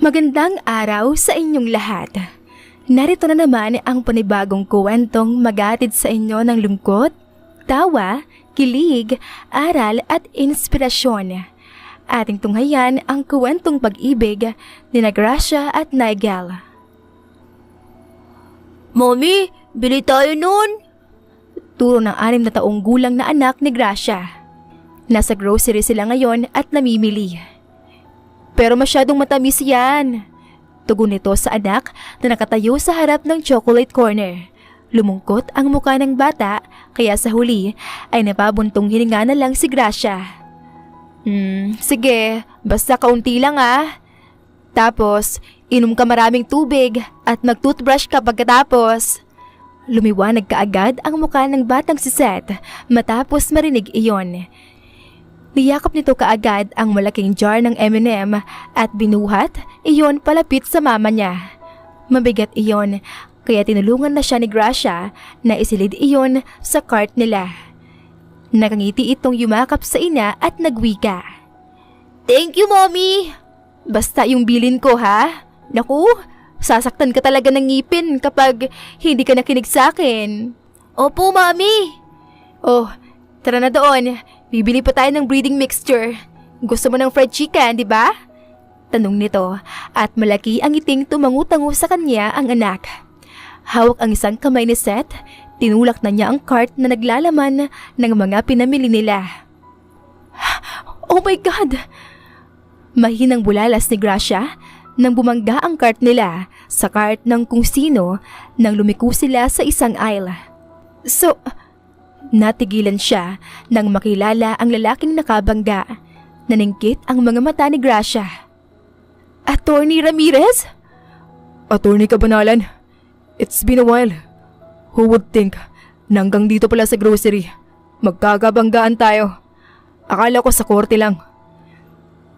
Magandang araw sa inyong lahat. Narito na naman ang panibagong kwentong maghatid sa inyo ng lungkot, tawa, kilig, aral at inspirasyon. Ating tunghayan ang kwentong pag-ibig ni Gracia at Nigel. Mommy, bili tayo nun. Turo ng 6 na taong gulang na anak ni Gracia. Nasa grocery sila ngayon at namimili. Pero masyadong matamis yan. Tugon nito sa anak na nakatayo sa harap ng chocolate corner. Lumungkot ang mukha ng bata kaya sa huli ay napabuntong hininga na lang si Gracia. Sige, basta kaunti lang ah. Tapos, inom ka maraming tubig at mag-toothbrush ka pagkatapos. Lumiwanag kaagad ang mukha ng batang si Seth matapos marinig iyon. Niyakap nito kaagad ang malaking jar ng M&M at binuhat iyon palapit sa mama niya. Mabigat iyon kaya tinulungan na siya ni Gracia na isilid iyon sa cart nila. Nakangiti itong yumakap sa ina at nagwika. Thank you, Mommy. Basta yung bilin ko ha? Naku, sasaktan ka talaga ng ngipin kapag hindi ka nakinig sa akin. Opo, Mommy. Oh, tara na doon. Bibili pa tayo ng breeding mixture. Gusto mo ng fried chicken, di ba? Tanong nito at malaki ang ngiting tumangu-tango sa kanya ang anak. Hawak ang isang kamay ni Seth, tinulak na niya ang cart na naglalaman ng mga pinamili nila. Oh my God! Mahinang bulalas ni Gracia nang bumangga ang cart nila sa cart ng kung sino nang lumiko sila sa isang aisle. Natigilan siya nang makilala ang lalaking nakabangga. Naningkit ang mga mata ni Gracia. Attorney Ramirez? Attorney Kabanalan, it's been a while. Who would think na hanggang dito pala sa grocery, magkakabanggaan tayo. Akala ko sa korte lang.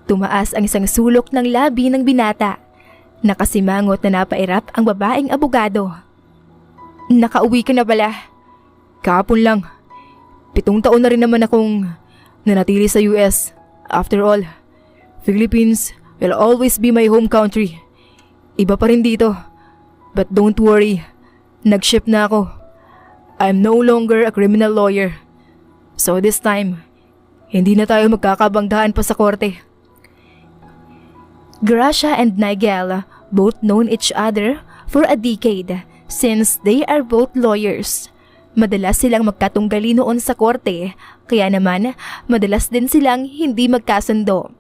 Tumaas ang isang sulok ng labi ng binata. Nakasimangot na napairap ang babaeng abogado. Nakauwi ka na pala? Kahapon lang. 7 taon na rin naman akong nanatili sa US. After all, Philippines will always be my home country. Iba pa rin dito. But don't worry, nag-ship na ako. I'm no longer a criminal lawyer. So this time, hindi na tayo magkakabanggaan pa sa korte. Gracia and Nigel both known each other for a decade since they are both lawyers. Madalas silang magkatunggali noon sa korte, kaya naman madalas din silang hindi magkasundo.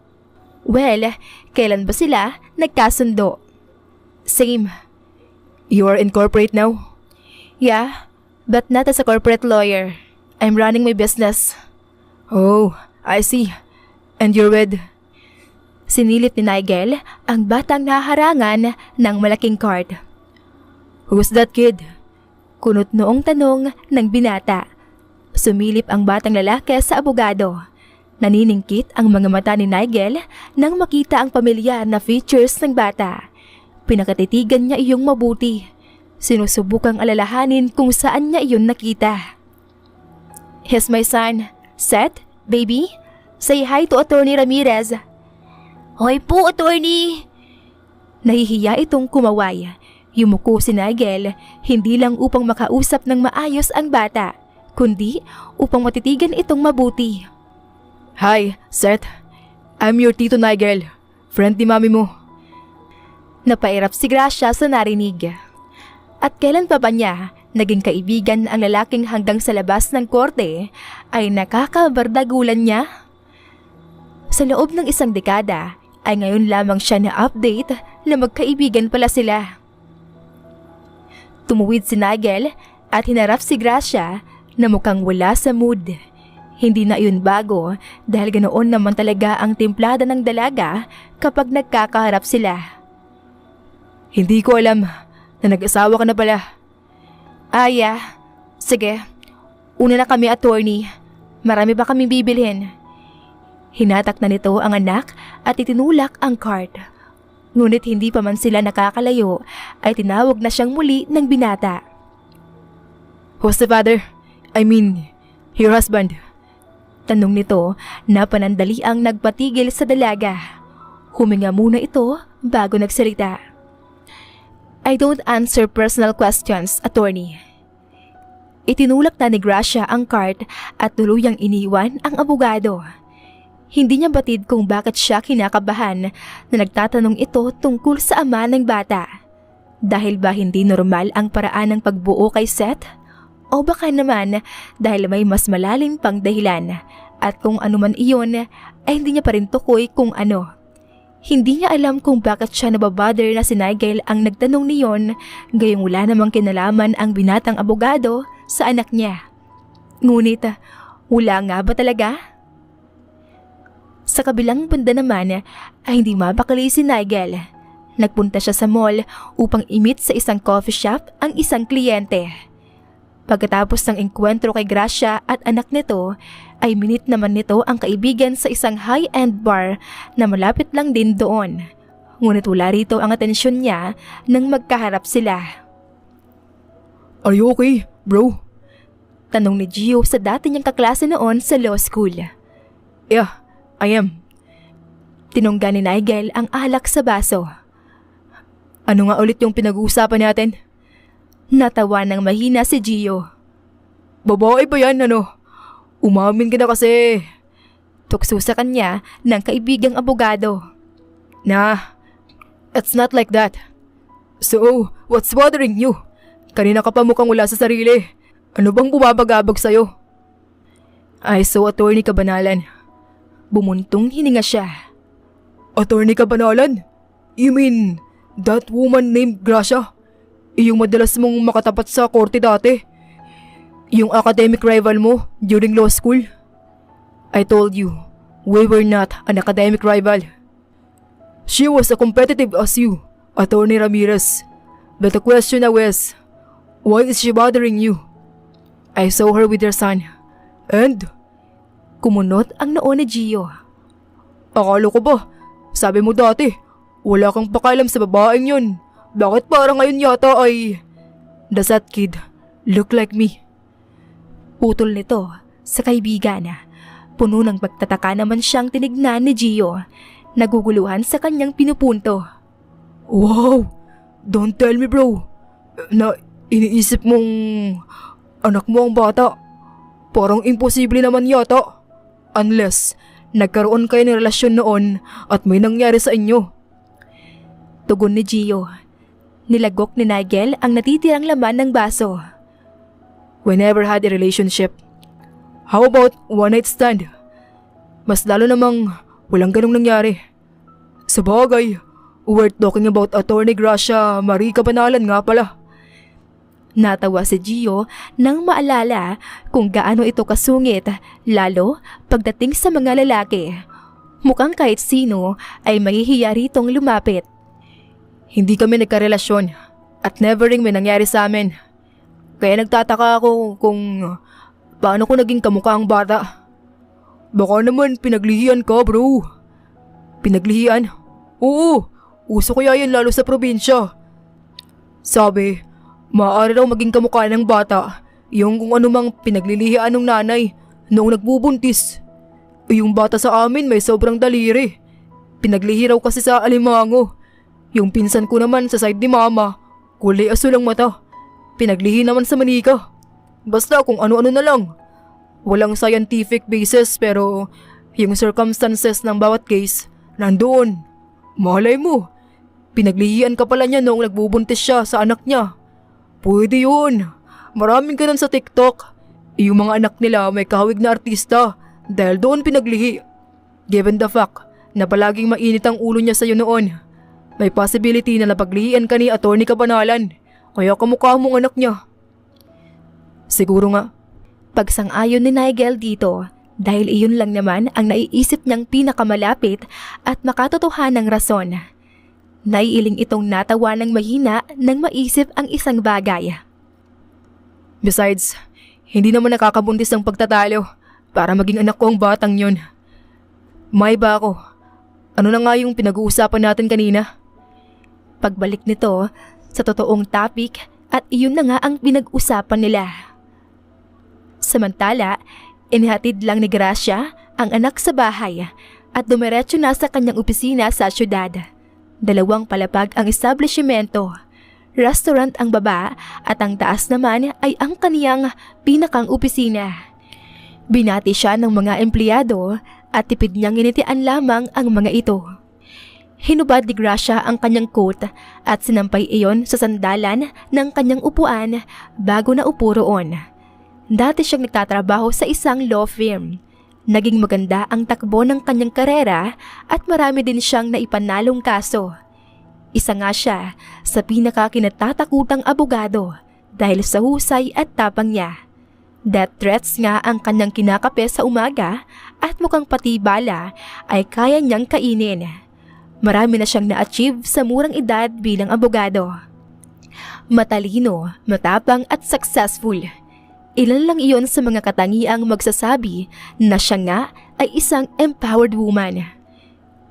Well, kailan ba sila nagkasundo? Same. You are in corporate now? Yeah, but not as a corporate lawyer. I'm running my business. Oh, I see. And you're with? Sinilit ni Nigel ang batang naharangan ng malaking card. Who's that kid? Kunot noong tanong ng binata. Sumilip ang batang lalaki sa abogado. Naniningkit ang mga mata ni Nigel nang makita ang pamilyar na features ng bata. Pinakatitigan niya iyong mabuti. Sinusubukang alalahanin kung saan niya iyon nakita. He's my son. Seth, baby, say hi to Attorney Ramirez. Hoy po, Attorney. Nahihiya itong kumaway. Yumuko si Nigel, hindi lang upang makausap ng maayos ang bata, kundi upang matitigan itong mabuti. Hi, Seth. I'm your Tito Nigel, friend ni mami mo. Napairap si Gracia sa narinig. At kailan pa ba niya naging kaibigan ang lalaking hanggang sa labas ng korte ay nakakabardagulan niya? Sa loob ng 1 dekada ay ngayon lamang siya na-update na magkaibigan pala sila. Tumuwid si Nigel at hinarap si Gracia na mukhang wala sa mood. Hindi na iyon bago dahil ganoon naman talaga ang timplada ng dalaga kapag nagkakaharap sila. Hindi ko alam na nag-asawa ka na pala. Yeah. Sige, una na kami, attorney. Marami pa kaming bibilhin. Hinatak na nito ang anak at itinulak ang card. Ngunit hindi pa man sila nakakalayo ay tinawag na siyang muli ng binata. Who's the father? I mean, your husband. Tanong nito na panandaliang nagpatigil sa dalaga. Huminga muna ito bago nagsalita. I don't answer personal questions, attorney. Itinulak na ni Gracia ang card at tuluyang iniwan ang abogado. Hindi niya batid kung bakit siya kinakabahan na nagtatanong ito tungkol sa ama ng bata. Dahil ba hindi normal ang paraan ng pagbuo kay Seth? O baka naman dahil may mas malalim pang dahilan at kung ano man iyon ay hindi niya pa rin tukoy kung ano. Hindi niya alam kung bakit siya nababother na si Nigel ang nagtanong niyon, gayong wala namang kinalaman ang binatang abogado sa anak niya. Ngunit, wala nga ba talaga? Sa kabilang banda naman ay hindi mapakali si Nigel. Nagpunta siya sa mall upang i-meet sa isang coffee shop ang isang kliyente. Pagkatapos ng engkwentro kay Gracia at anak nito, ay minit naman nito ang kaibigan sa isang high-end bar na malapit lang din doon. Ngunit wala rito ang atensyon niya nang magkaharap sila. Are you okay, bro? Tanong ni Gio sa dati niyang kaklase noon sa law school. Yeah, I am. Tinungga ni Nigel ang alak sa baso. Ano nga ulit yung pinag-uusapan natin? Natawa ng mahina si Gio. Babae ba yan, ano? Umamin ka na kasi. Tukso sa kanya ng kaibigang abogado. Nah, it's not like that. So, what's bothering you? Kanina ka pa mukhang wala sa sarili. Ano bang bumabagabag sa'yo? I saw Attorney Cabanalan. Bumuntong hininga siya. Attorney Cabanalan? You mean, that woman named Gracia? Yung madalas mong makatapat sa korte dati? Yung academic rival mo during law school? I told you, we were not an academic rival. She was as competitive as you, Attorney Ramirez. But the question now is, why is she bothering you? I saw her with your son. And? Kumunot ang noo ni Gio. Akala ko ba, sabi mo dati, wala kang pakialam sa babaeng yun. Bakit parang ngayon yata ay... Does that kid look like me? Putol nito sa kaibigan. Puno ng pagtataka naman siyang tinignan ni Gio. Naguguluhan sa kanyang pinupunto. Wow! Don't tell me, bro. Na iniisip mong anak mo ang bata. Parang imposible naman yata. Unless nagkaroon kayo ng relasyon noon at may nangyari sa inyo. Tugon ni Gio. Nilagok ni Nigel ang natitirang laman ng baso. We never had a relationship. How about one night stand? Mas lalo namang walang ganong nangyari. Sa bagay, we're talking about Attorney Gracia Marie Cabanalan nga pala. Natawa si Gio nang maalala kung gaano ito kasungit, lalo pagdating sa mga lalaki. Mukhang kahit sino ay mahihiya ritong lumapit. Hindi kami nagkarelasyon at never ring may nangyari sa amin. Kaya nagtataka ako kung paano ko naging kamukha ang bata. Baka naman pinaglihian ka, bro. Pinaglihian? Oo, uso kaya yan lalo sa probinsya. Sabi, maaari raw maging kamukha ng bata yung kung anumang pinaglilihian ng nanay noong nagbubuntis. Yung bata sa amin may sobrang daliri. Pinaglihi raw kasi sa alimango. Yung pinsan ko naman sa side ni mama, kulay asul ang mata. Pinaglihi naman sa manika. Basta kung ano-ano na lang. Walang scientific basis pero yung circumstances ng bawat case, nandoon. Malay mo, pinaglihian ka pala niya noong nagbubuntis siya sa anak niya. Pwede yun. Maraming ganun sa TikTok. Yung mga anak nila may kahawig na artista dahil doon pinaglihi. Given the fact na palaging mainit ang ulo niya sa'yo noon, may possibility na napaglihian ka ni Attorney Cabanalan, kaya kamukha mong anak niya. Siguro nga. Pagsang-ayon ni Nigel dito dahil iyon lang naman ang naiisip niyang pinakamalapit at makatotohanang rason. Naiiling itong natawa ng mahina nang maisip ang isang bagay. Besides, hindi naman nakakabuntis ang pagtatalo para maging anak ko ang batang yun. May ba ako? Ano na nga yung pinag-uusapan natin kanina? Pagbalik nito sa totoong topic at iyon na nga ang pinag-usapan nila. Samantala, inihatid lang ni Gracia ang anak sa bahay at dumiretso na sa kanyang opisina sa syudad. 2 palapag ang establishmento. Restaurant ang baba at ang taas naman ay ang kaniyang pinakang opisina. Binati siya ng mga empleyado at tipid niyang initian lamang ang mga ito. Hinubad ni Gracia ang kanyang coat at sinampay iyon sa sandalan ng kanyang upuan bago na upo roon. Dati siyang nagtatrabaho sa isang law firm. Naging maganda ang takbo ng kanyang karera at marami din siyang naipanalong kaso. Isa nga siya sa pinakakinatatakutang abogado dahil sa husay at tapang niya. Death threats nga ang kanyang kinakape sa umaga at mukhang pati bala ay kaya niyang kainin. Marami na siyang na-achieve sa murang edad bilang abogado. Matalino, matapang at successful. Ilan lang iyon sa mga katangiang magsasabi na siya nga ay isang empowered woman.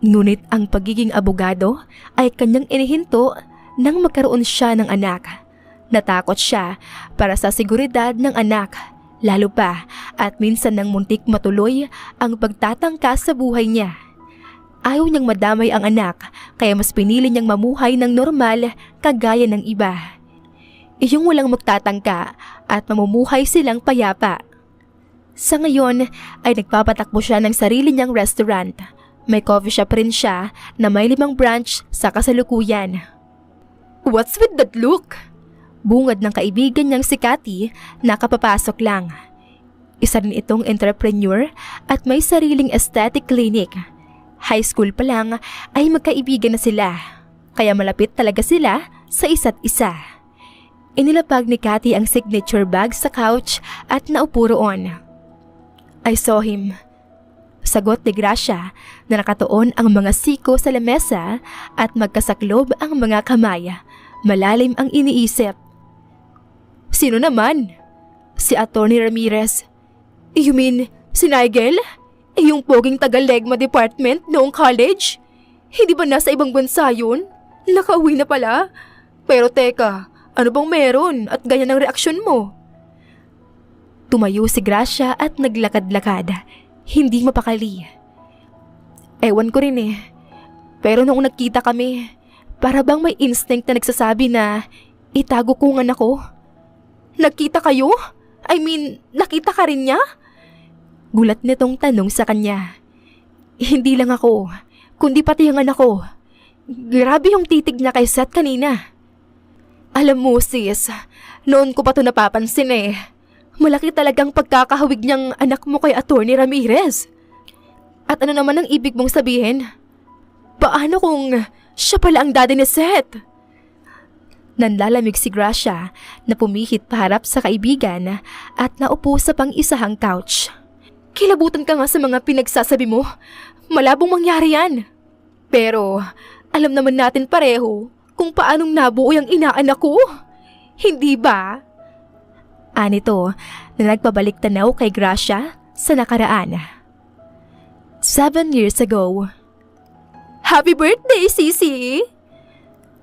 Ngunit ang pagiging abogado ay kanyang inihinto nang magkaroon siya ng anak. Natakot siya para sa seguridad ng anak, lalo pa at minsan nang muntik matuloy ang pagtatangka sa buhay niya. Ayaw niyang madamay ang anak kaya mas pinili niyang mamuhay ng normal kagaya ng iba. Iyong walang magtatangka at mamumuhay silang payapa. Sa ngayon ay nagpapatakbo siya ng sarili niyang restaurant. May coffee shop rin siya na may 5 branch sa kasalukuyan. What's with that look? Bungad ng kaibigan niyang si Cathy na kapapasok lang. Isa rin itong entrepreneur at may sariling aesthetic clinic. High school pa lang ay magkaibigan na sila, kaya malapit talaga sila sa isa't isa. Inilapag ni Cathy ang signature bag sa couch at naupo roon. I saw him. Sagot ni Gracia na nakatuon ang mga siko sa lamesa at magkasaklob ang mga kamay. Malalim ang iniisip. Sino naman? Si Atty. Ramirez. You mean si Nigel? Yung poging taga-Legma Department noong college? Hindi ba nasa ibang bansa yun? Nakauwi na pala? Pero teka, ano bang meron at ganyan ang reaksyon mo? Tumayo si Gracia at naglakad-lakad. Hindi mapakali. Ewan ko rin eh. Pero noong nagkita kami, para bang may instinct na nagsasabi na itago ko ang anak ko? Nagkita kayo? I mean, nakita ka rin niya? Gulat nitong tanong sa kanya. Hindi lang ako, kundi pati ang anak ko. Grabe yung titig niya kay Seth kanina. Alam mo sis, noon ko pa ito napapansin eh. Malaki talagang pagkakahawig niyang anak mo kay Atty. Ramirez. At ano naman ang ibig mong sabihin? Paano kung siya pala ang daddy ni Seth? Nanlalamig si Gracia na pumihit paharap sa kaibigan at naupo sa pang-isahang couch. Kilabutan ka nga sa mga pinagsasabi mo. Malabong mangyari yan. Pero alam naman natin pareho kung paanong nabuo yung inaanak ko. Hindi ba? Anito na nagpabalik tanaw kay Gracia sa nakaraan. 7 years ago. Happy birthday, Sisi!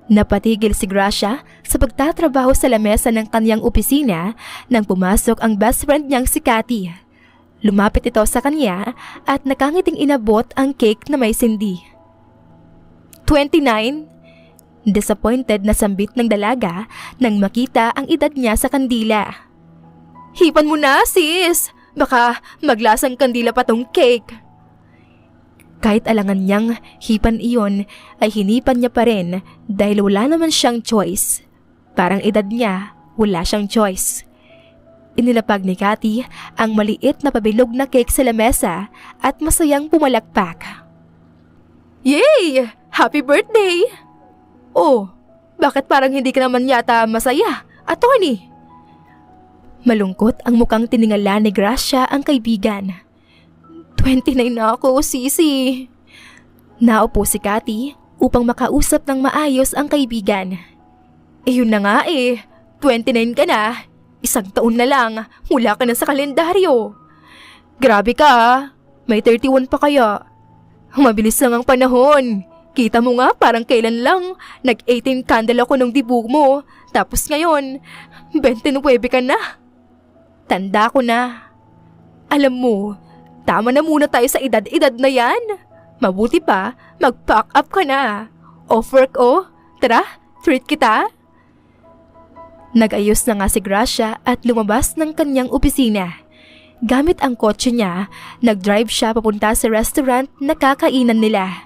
Napatigil si Gracia sa pagtatrabaho sa lamesa ng kanyang opisina nang pumasok ang best friend niyang si Cathy. Lumapit ito sa kanya at nakangiting inabot ang cake na may sindi. 29? Disappointed na sambit ng dalaga nang makita ang edad niya sa kandila. Hipan mo na sis! Baka maglasang kandila pa tong cake. Kahit alangan niyang hipan iyon ay hinipan niya pa rin dahil wala naman siyang choice. Parang edad niya, wala siyang choice. Inilapag ni Cathy ang maliit na pabilog na cake sa lamesa at masayang pumalakpak. Yay! Happy birthday! Oh, bakit parang hindi ka naman yata masaya, attorney? Malungkot ang mukhang tiningala ni Gracia ang kaibigan. 29 na ako, Sisi. Naupo si Cathy upang makausap ng maayos ang kaibigan. Yun na nga eh, 29 ka na. 1 taon na lang, mula ka na sa kalendaryo. Grabe ka ah, may 31 pa kaya. Mabilis lang ang panahon. Kita mo nga parang kailan lang, nag-18 candle ako nung dibug mo. Tapos ngayon, 29 ka na. Tanda ko na. Alam mo, tama na muna tayo sa edad-edad na yan. Mabuti pa, mag-pack up ka na. Off work oh. Tara, treat kita. Nag-ayos na nga si Gracia at lumabas ng kanyang opisina. Gamit ang kotse niya, nag-drive siya papunta sa restaurant na kakainan nila.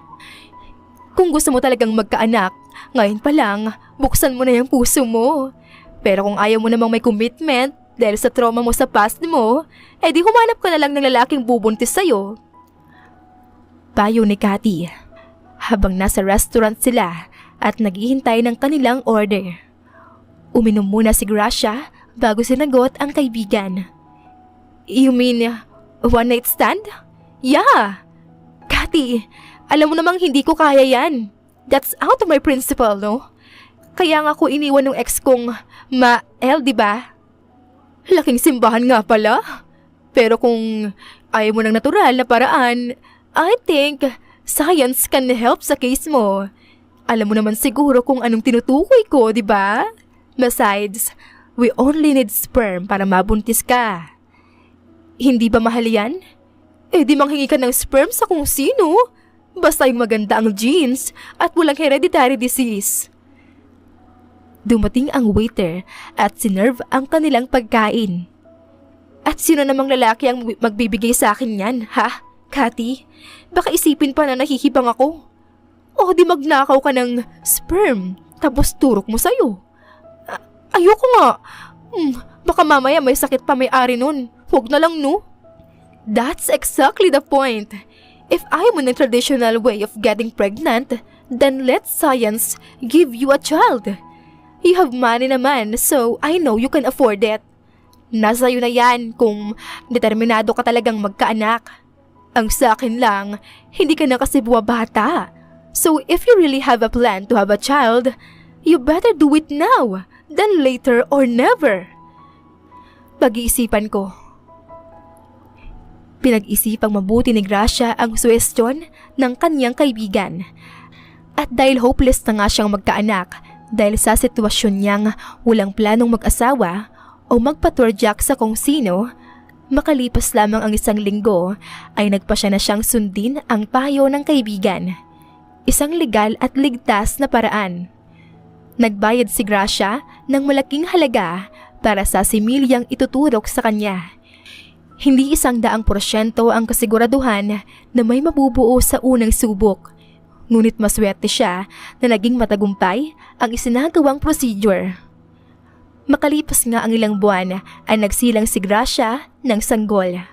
Kung gusto mo talagang magkaanak, ngayon pa lang, buksan mo na yung puso mo. Pero kung ayaw mo namang may commitment dahil sa trauma mo sa past mo, edi humanap ka na lang ng lalaking bubuntis sa'yo. Payo ni Cathy, habang nasa restaurant sila at naghihintay ng kanilang order. Uminom muna si Gracia bago sinagot ang kaibigan. You mean, one night stand? Yeah! Cathy, alam mo namang hindi ko kaya yan. That's out of my principle, no? Kaya nga ako iniwan ng ex kong Ma-El, diba? Laking simbahan nga pala. Pero kung ayaw mo ng natural na paraan, I think science can help sa case mo. Alam mo naman siguro kung anong tinutukoy ko, diba? Besides, we only need sperm para mabuntis ka. Hindi ba mahal yan? Eh di manghingi ka ng sperm sa kung sino. Basta yung maganda ang genes at walang hereditary disease. Dumating ang waiter at sinerve ang kanilang pagkain. At sino namang lalaki ang magbibigay sa akin yan, ha? Cathy, baka isipin pa na nahihibang ako. O di magnakaw ka ng sperm tapos turok mo sa'yo. Ayoko nga. Baka mamaya may sakit pa may-ari nun. Huwag na lang, no? That's exactly the point. If I'm on a traditional way of getting pregnant, then let science give you a child. You have money naman, so I know you can afford it. Nasa iyo na yan kung determinado ka talagang magkaanak. Ang sa akin lang, hindi ka na kasi buwabata. So if you really have a plan to have a child, you better do it now than later or never. Pag-iisipan ko. Pinag-isipang mabuti ni Gracia ang suwestyon ng kanyang kaibigan. At dahil hopeless na nga siyang magkaanak dahil sa sitwasyon niyang walang planong mag-asawa o magpa-tourjack sa kung sino, makalipas lamang ang 1 linggo ay nagpasya na siyang sundin ang payo ng kaibigan. Isang legal at ligtas na paraan. Nagbayad si Gracia ng malaking halaga para sa similyang ituturok sa kanya. Hindi 100% ang kasiguraduhan na may mabubuo sa unang subok. Ngunit maswerte siya na naging matagumpay ang isinagawang procedure. Makalipas nga ang ilang buwan ay nagsilang si Gracia ng sanggol.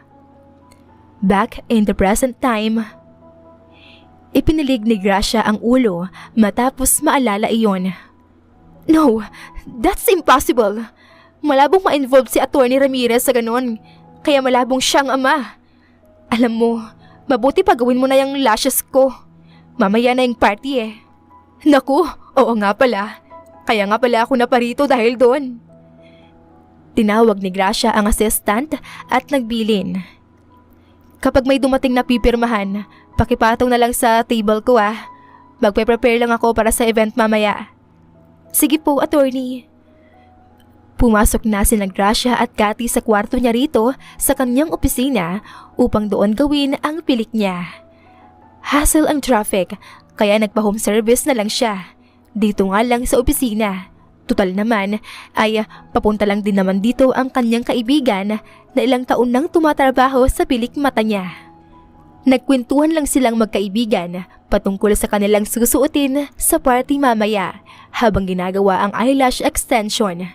Back in the present time, ipinilig ni Gracia ang ulo matapos maalala iyon. No, that's impossible. Malabong ma-involve si Atty. Ramirez sa ganon, kaya malabong siyang ama. Alam mo, mabuti pa gawin mo na yung lashes ko. Mamaya na yung party eh. Naku, oo nga pala. Kaya nga pala ako naparito dahil doon. Tinawag ni Gracia ang assistant at nagbilin. Kapag may dumating na pipirmahan, pakipatong na lang sa table ko ah. Magpe-prepare lang ako para sa event mamaya. Sige po, attorney. Pumasok na sina Gracia at Cathy sa kwarto niya rito sa kanyang opisina upang doon gawin ang pilik niya. Hassle ang traffic, kaya nagpa-home service na lang siya. Dito nga lang sa opisina. Tutal naman ay papunta lang din naman dito ang kanyang kaibigan na ilang taon nang tumatrabaho sa pilik mata niya. Nagkwentuhan lang silang magkaibigan patungkol sa kanilang susuotin sa party mamaya habang ginagawa ang eyelash extension.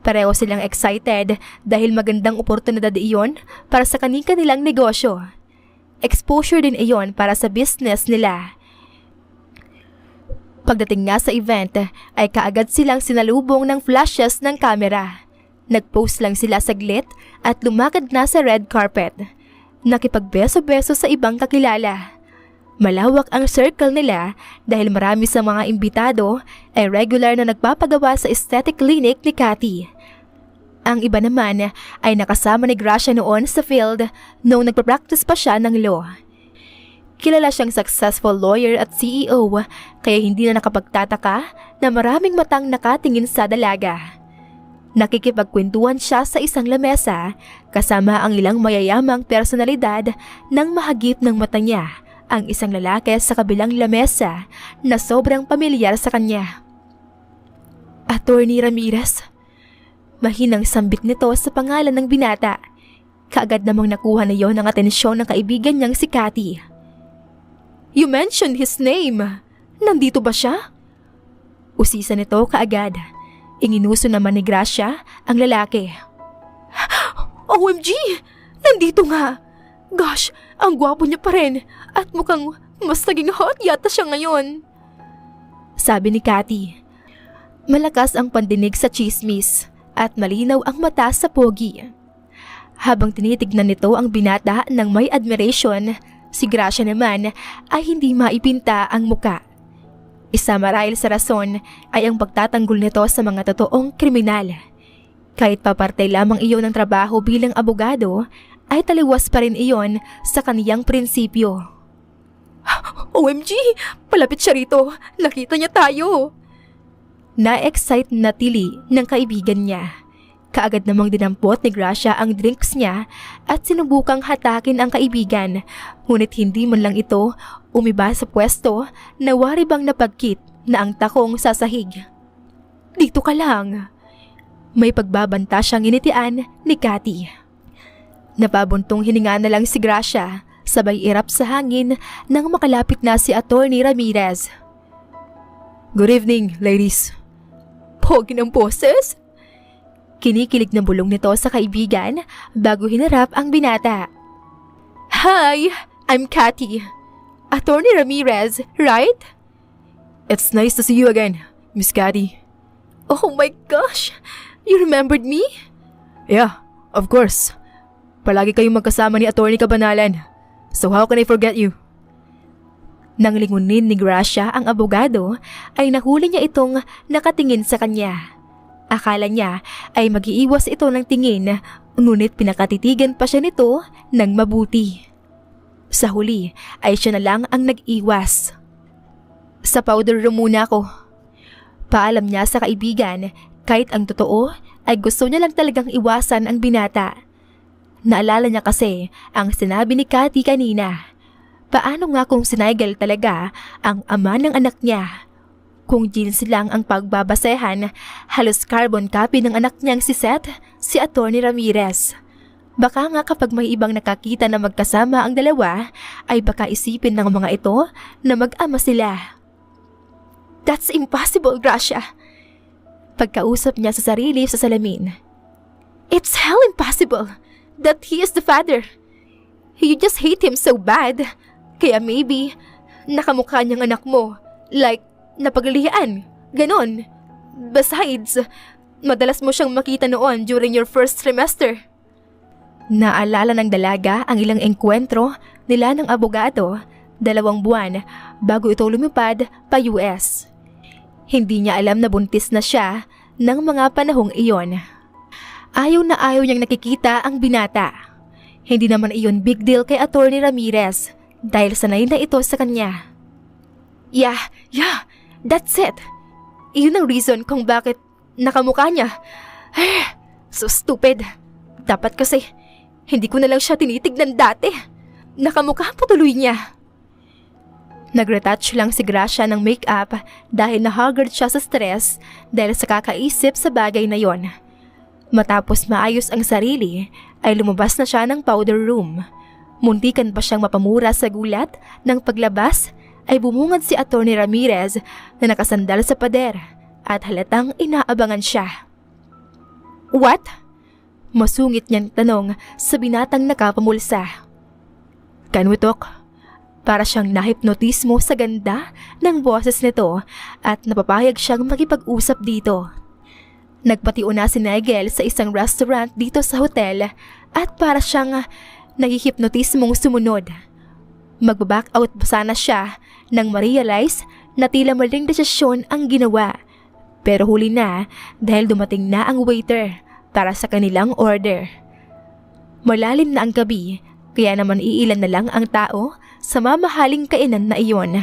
Pareho silang excited dahil magandang oportunidad iyon para sa kanilang negosyo. Exposure din iyon para sa business nila. Pagdating nga sa event ay kaagad silang sinalubong ng flashes ng kamera. Nagpost lang sila saglit at lumakad na sa red carpet. Nakipagbeso-beso sa ibang kakilala. Malawak ang circle nila dahil marami sa mga imbitado ay regular na nagpapagawa sa aesthetic clinic ni Cathy. Ang iba naman ay nakasama ni Gracia noon sa field noong nagpa-practice pa siya ng law. Kilala siyang successful lawyer at CEO kaya hindi na nakapagtataka na maraming matang nakatingin sa dalaga. Nakikipagkwentuhan siya sa isang lamesa kasama ang ilang mayayamang personalidad ng mahagip ng mata niya ang isang lalaki sa kabilang lamesa na sobrang pamilyar sa kanya. Attorney Ramirez. Mahinang sambit nito sa pangalan ng binata. Kaagad namang nakuha na yon ang atensyon ng kaibigan niyang si Cathy. You mentioned his name. Nandito ba siya? Usisa nito kaagad. Inginuso naman ni Gracia ang lalaki. OMG! Nandito nga! Gosh, ang gwapo niya pa rin at mukhang mas naging hot yata siya ngayon. Sabi ni Cathy. Malakas ang pandinig sa chismis at malinaw ang mata sa pogi. Habang tinitignan nito ang binata ng may admiration, si Gracia naman ay hindi maipinta ang muka. Isa marahil sa rason ay ang pagtatanggol nito sa mga totoong kriminal. Kahit paparte lamang iyon ng trabaho bilang abogado, ay taliwas pa rin iyon sa kaniyang prinsipyo. OMG! Palapit siya rito! Nakita niya tayo! Na-excite na tili ng kaibigan niya. Kaagad namang dinampot ni Gracia ang drinks niya at sinubukang hatakin ang kaibigan, ngunit hindi man lang ito umiba sa pwesto na wari bang napagkit na ang takong sa sahig. Dito ka lang. May pagbabanta siyang initian ni Cathy. Napabuntong hininga na lang si Gracia, sabay irap sa hangin nang makalapit na si Attorney Ramirez. Good evening, ladies. Pogi ng boses? Kinikilig ng bulong nito sa kaibigan bago hinarap ang binata. Hi, I'm Cathy. Attorney Ramirez, right? It's nice to see you again, Miss Cathy. Oh my gosh! You remembered me? Yeah, of course. Palagi kayong magkasama ni Attorney Cabanalan. So how can I forget you? Nang lingunin ni Gracia ang abogado, ay nahuli niya itong nakatingin sa kanya. Akala niya ay mag-iiwas ito ng tingin, ngunit pinakatitigan pa siya nito ng mabuti. Sa huli ay siya na lang ang nag-iwas. Sa powder room muna ako. Paalam niya sa kaibigan, kahit ang totoo ay gusto niya lang talagang iwasan ang binata. Naalala niya kasi ang sinabi ni Cathy kanina. Paano nga kung si Nigel talaga ang ama ng anak niya? Kung jeans lang ang pagbabasehan, halos carbon copy ng anak niyang si Seth, si Attorney Ramirez. Baka nga kapag may ibang nakakita na magkasama ang dalawa, ay baka isipin ng mga ito na mag-ama sila. That's impossible, Gracia. Pagkausap niya sa sarili sa salamin. It's hell impossible that he is the father. You just hate him so bad. Kaya maybe, nakamukha niyang anak mo. Like, napaglilian. Ganon. Besides, madalas mo siyang makita noon during your first trimester. Naalala ng dalaga ang ilang engkwentro nila ng abogado 2 buwan bago ito lumipad pa US. Hindi niya alam na buntis na siya ng mga panahong iyon. Ayaw na ayaw niyang nakikita ang binata. Hindi naman iyon big deal kay Attorney Ramirez dahil sanay na ito sa kanya. Yeah, that's it. Iyon ang reason kung bakit nakamukha niya. So stupid. Dapat kasi hindi ko na lang siya tinitignan dati. Nakamukha po tuloy niya. Nagretouch lang si Gracia ng make-up dahil nahaggard siya sa stress dahil sa kakaisip sa bagay na yon. Matapos maayos ang sarili, ay lumabas na siya ng powder room. Muntikan pa siyang mapamura sa gulat nang paglabas ay bumungad si Attorney Ramirez na nakasandal sa pader at halatang inaabangan siya. What? Masungit niyang tanong sa binatang nakapamulsa. Can we talk? Para siyang nahipnotismo sa ganda ng boses nito at napapayag siyang makipag-usap dito. Nagpatiuna si Nigel sa isang restaurant dito sa hotel at para siyang nahihipnotismong sumunod. Magbaback out sana siya nang ma-realize na tila maling desisyon ang ginawa. Pero huli na dahil dumating na ang waiter para sa kanilang order. Malalim na ang gabi kaya naman iilan na lang ang tao sa mamahaling kainan na iyon.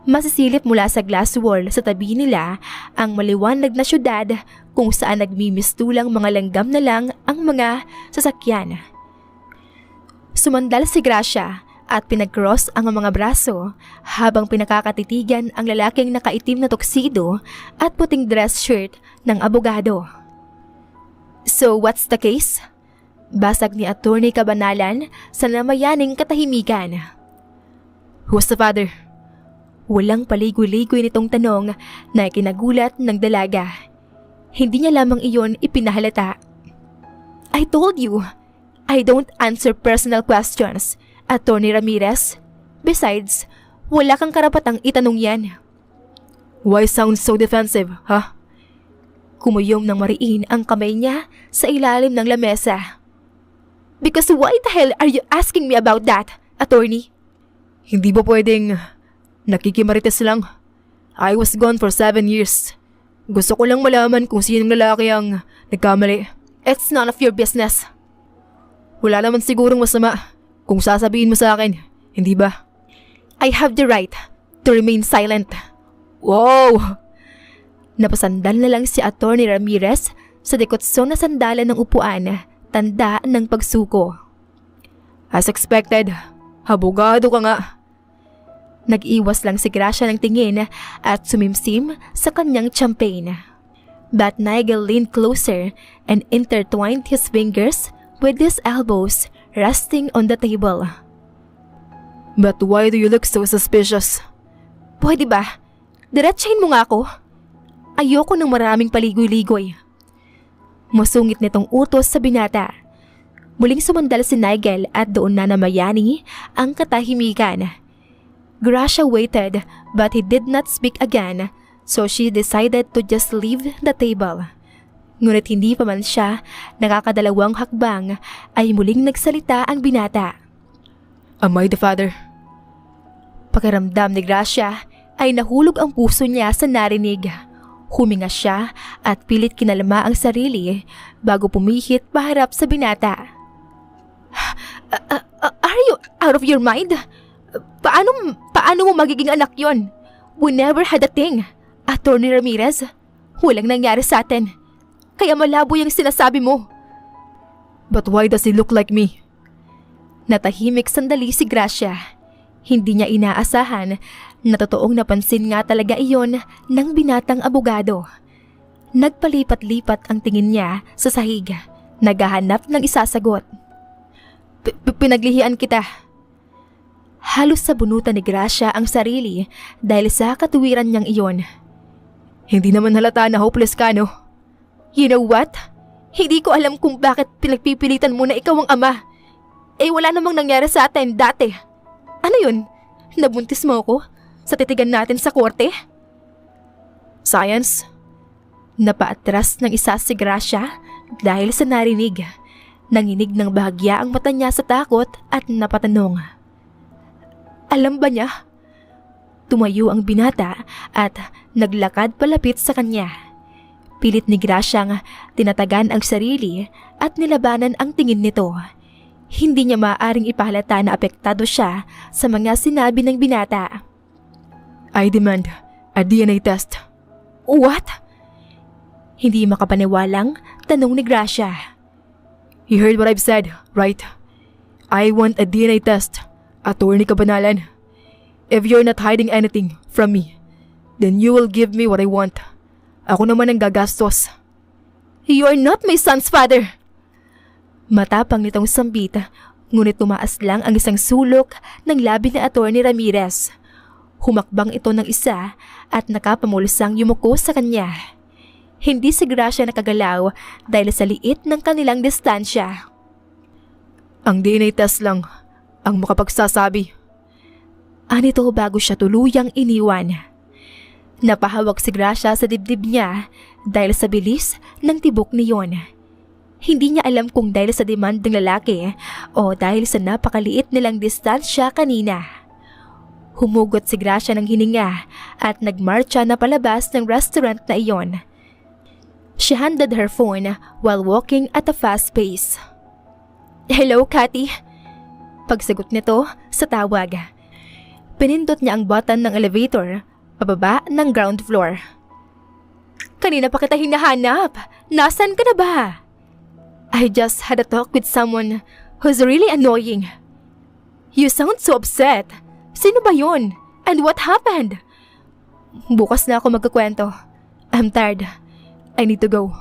Masisilip mula sa glass wall sa tabi nila ang maliwanag na syudad kung saan nagmimistulang mga langgam na lang ang mga sasakyan. Sumandal si Gracia at pinag-cross ang mga braso habang pinakakatitigan ang lalaking nakaitim na tuxedo at puting dress shirt ng abogado. So what's the case? Basag ni Attorney Cabanalan sa namayaning katahimikan. Who's the father? Walang paligoy-ligoy nitong tanong na ikinagulat ng dalaga. Hindi niya lamang iyon ipinahalata. I told you, I don't answer personal questions, Attorney Ramirez. Besides, wala kang karapatang itanong yan. Why sound so defensive, huh? Kumuyom ng mariin ang kamay niya sa ilalim ng lamesa. Because why the hell are you asking me about that, Attorney? Hindi ba pwedeng nakikimarites lang? I was gone for 7 years. Gusto ko lang malaman kung sinong lalaki ang nagkamali. It's none of your business. Wala naman sigurong masama kung sasabihin mo sa akin, hindi ba? I have the right to remain silent. Wow! Napasandal na lang si Attorney Ramirez sa dekotso na sandalan ng upuan, tanda ng pagsuko. As expected, abogado ka nga. Nag-iwas lang si Gracia ng tingin at sumimsim sa kanyang champagne. But Nigel leaned closer and intertwined his fingers with his elbows resting on the table. But why do you look so suspicious? Pwede ba? Diretsahin mo nga ako. Ayoko ng maraming paligoy-ligoy. Masungit nitong utos sa binata. Muling sumandal si Nigel at doon na namayani ang katahimikan. Gracia waited but he did not speak again, so she decided to just leave the table. Ngunit hindi pa man siya nakakadalawang hakbang ay muling nagsalita ang binata. Am I the father? Pakiramdam ni Gracia ay nahulog ang puso niya sa narinig. Huminga siya at pilit kinalma ang sarili bago pumihit paharap sa binata. Are you out of your mind? Paano mo magiging anak yon? We never had a thing, Attorney Ramirez. Walang nangyari sa atin. Kaya malabo yung sinasabi mo. But why does he look like me? Natahimik sandali si Gracia. Hindi niya inaasahan na totoong napansin nga talaga iyon ng binatang abogado. Nagpalipat-lipat ang tingin niya sa sahig, naghahanap ng isasagot. Pinaglihian kita. Halos sabunutan ni Gracia ang sarili dahil sa katuwiran niyang iyon. Hindi naman halata na hopeless ka, no? You know what? Hindi ko alam kung bakit pinagpipilitan mo na ikaw ang ama. Wala namang nangyari sa atin dati. Ano yun? Nabuntis mo ako? Sa titigan natin sa korte? Science? Napaatras ng isa si Gracia dahil sa narinig. Nanginig ng bahagya ang mata niya sa takot at napatanong. Alam ba niya? Tumayo ang binata at naglakad palapit sa kanya. Pilit ni Graciang tinatagan ang sarili at nilabanan ang tingin nito. Hindi niya maaaring ipahalata na apektado siya sa mga sinabi ng binata. I demand a DNA test. What? Hindi makapaniwalang tanong ni Gracia. You heard what I've said, right? I want a DNA test, Attorney Cabanalan. If you're not hiding anything from me, then you will give me what I want. Ako naman ang gagastos. You're not my son's father. Matapang nitong sambit, ngunit tumaas lang ang isang sulok ng labi ni Attorney Ramirez. Humakbang ito ng isa at nakapamulsang yumuko sa kanya. Hindi si Gracia nakagalaw dahil sa liit ng kanilang distansya. Ang DNA test lang ang makapagsasabi. Anito bago siya tuluyang iniwan. Napahawak si Gracia sa dibdib niya dahil sa bilis ng tibok niyon. Hindi niya alam kung dahil sa demand ng lalaki o dahil sa napakaliit nilang distansya kanina. Humugot si Gracia ng hininga at nagmarcha na palabas ng restaurant na iyon. She handed her phone while walking at a fast pace. Hello, Cathy. Pagsagot nito sa tawag. Pinindot niya ang button ng elevator pababa ng ground floor. Kanina pa kita hinahanap. Nasaan ka na ba? I just had a talk with someone who's really annoying. You sound so upset. Sino ba yun? And what happened? Bukas na ako magkukwento. I'm tired. I need to go.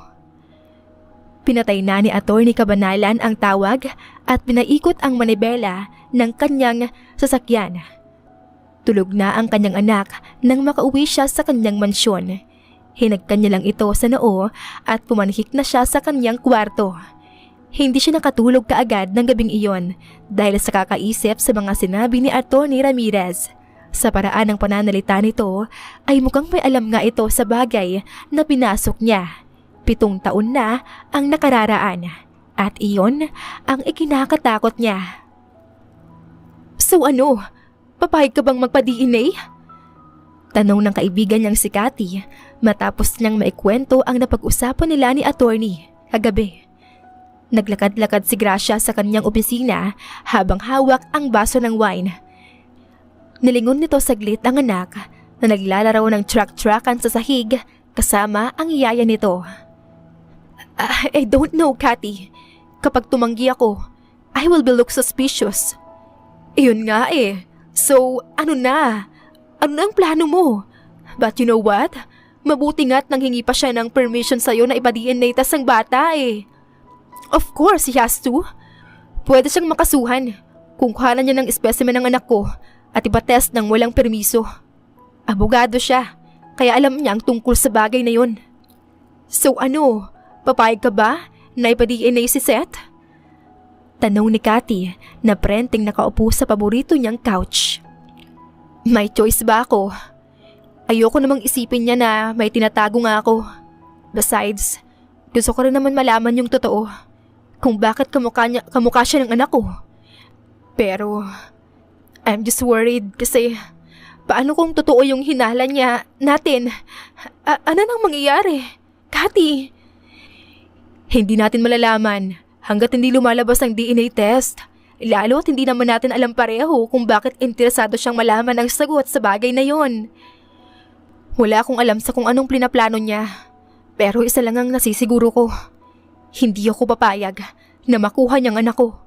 Pinatay na ni Atty. Cabanalan ang tawag at pinaikot ang manibela ng kanyang sasakyan. Tulog na ang kanyang anak nang makauwi siya sa kanyang mansyon. Hinagkan niya lang ito sa noo at pumanhik na siya sa kanyang kwarto. Hindi siya nakatulog kaagad ng gabing iyon dahil sa kakaisip sa mga sinabi ni Atty. Ramirez. Sa paraan ng pananalita nito ay mukhang may alam nga ito sa bagay na pinasok niya. 7 taon na ang nakararaan at iyon ang ikinakatakot niya. So ano? Papayag ka bang magpa-DNA? Tanong ng kaibigan niyang si Cathy matapos niyang maikwento ang napag-usapan nila ni Atty. Kagabi. Naglakad-lakad si Gracia sa kanyang opisina habang hawak ang baso ng wine. Nilingon nito saglit ang anak na naglalaro ng truck-truckan sa sahig kasama ang yaya nito. I don't know, Cathy. Kapag tumanggi ako, I will be look suspicious. Iyon nga eh. So, ano na? Ano na ang plano mo? But you know what? Mabuti nga't nanghingi pa siya ng permission sa'yo na ipa-DNA test ang bata eh. Of course, he has to. Pwede siyang makasuhan kung kuhanan niya ng specimen ng anak ko at ipa-test ng walang permiso. Abogado siya, kaya alam niya ang tungkol sa bagay na yun. So ano, papayag ka ba na ipa-DNA si Seth? Tanong ni Cathy na prenteng nakaupo sa paborito niyang couch. May choice ba ako? Ayoko namang isipin niya na may tinatago nga ako. Besides, gusto ko rin naman malaman yung totoo. Kung bakit kamukha siya ng anak ko. Pero, I'm just worried kasi paano kung totoo yung hinala niya natin? Ano nang mangyayari? Cathy! Hindi natin malalaman hanggat hindi lumalabas ang DNA test. Lalo at hindi naman natin alam pareho kung bakit interesado siyang malaman ang sagot sa bagay na yon. Wala akong alam sa kung anong plinaplano niya. Pero isa lang ang nasisiguro ko. Hindi ako papayag na makuha niyang anak ko.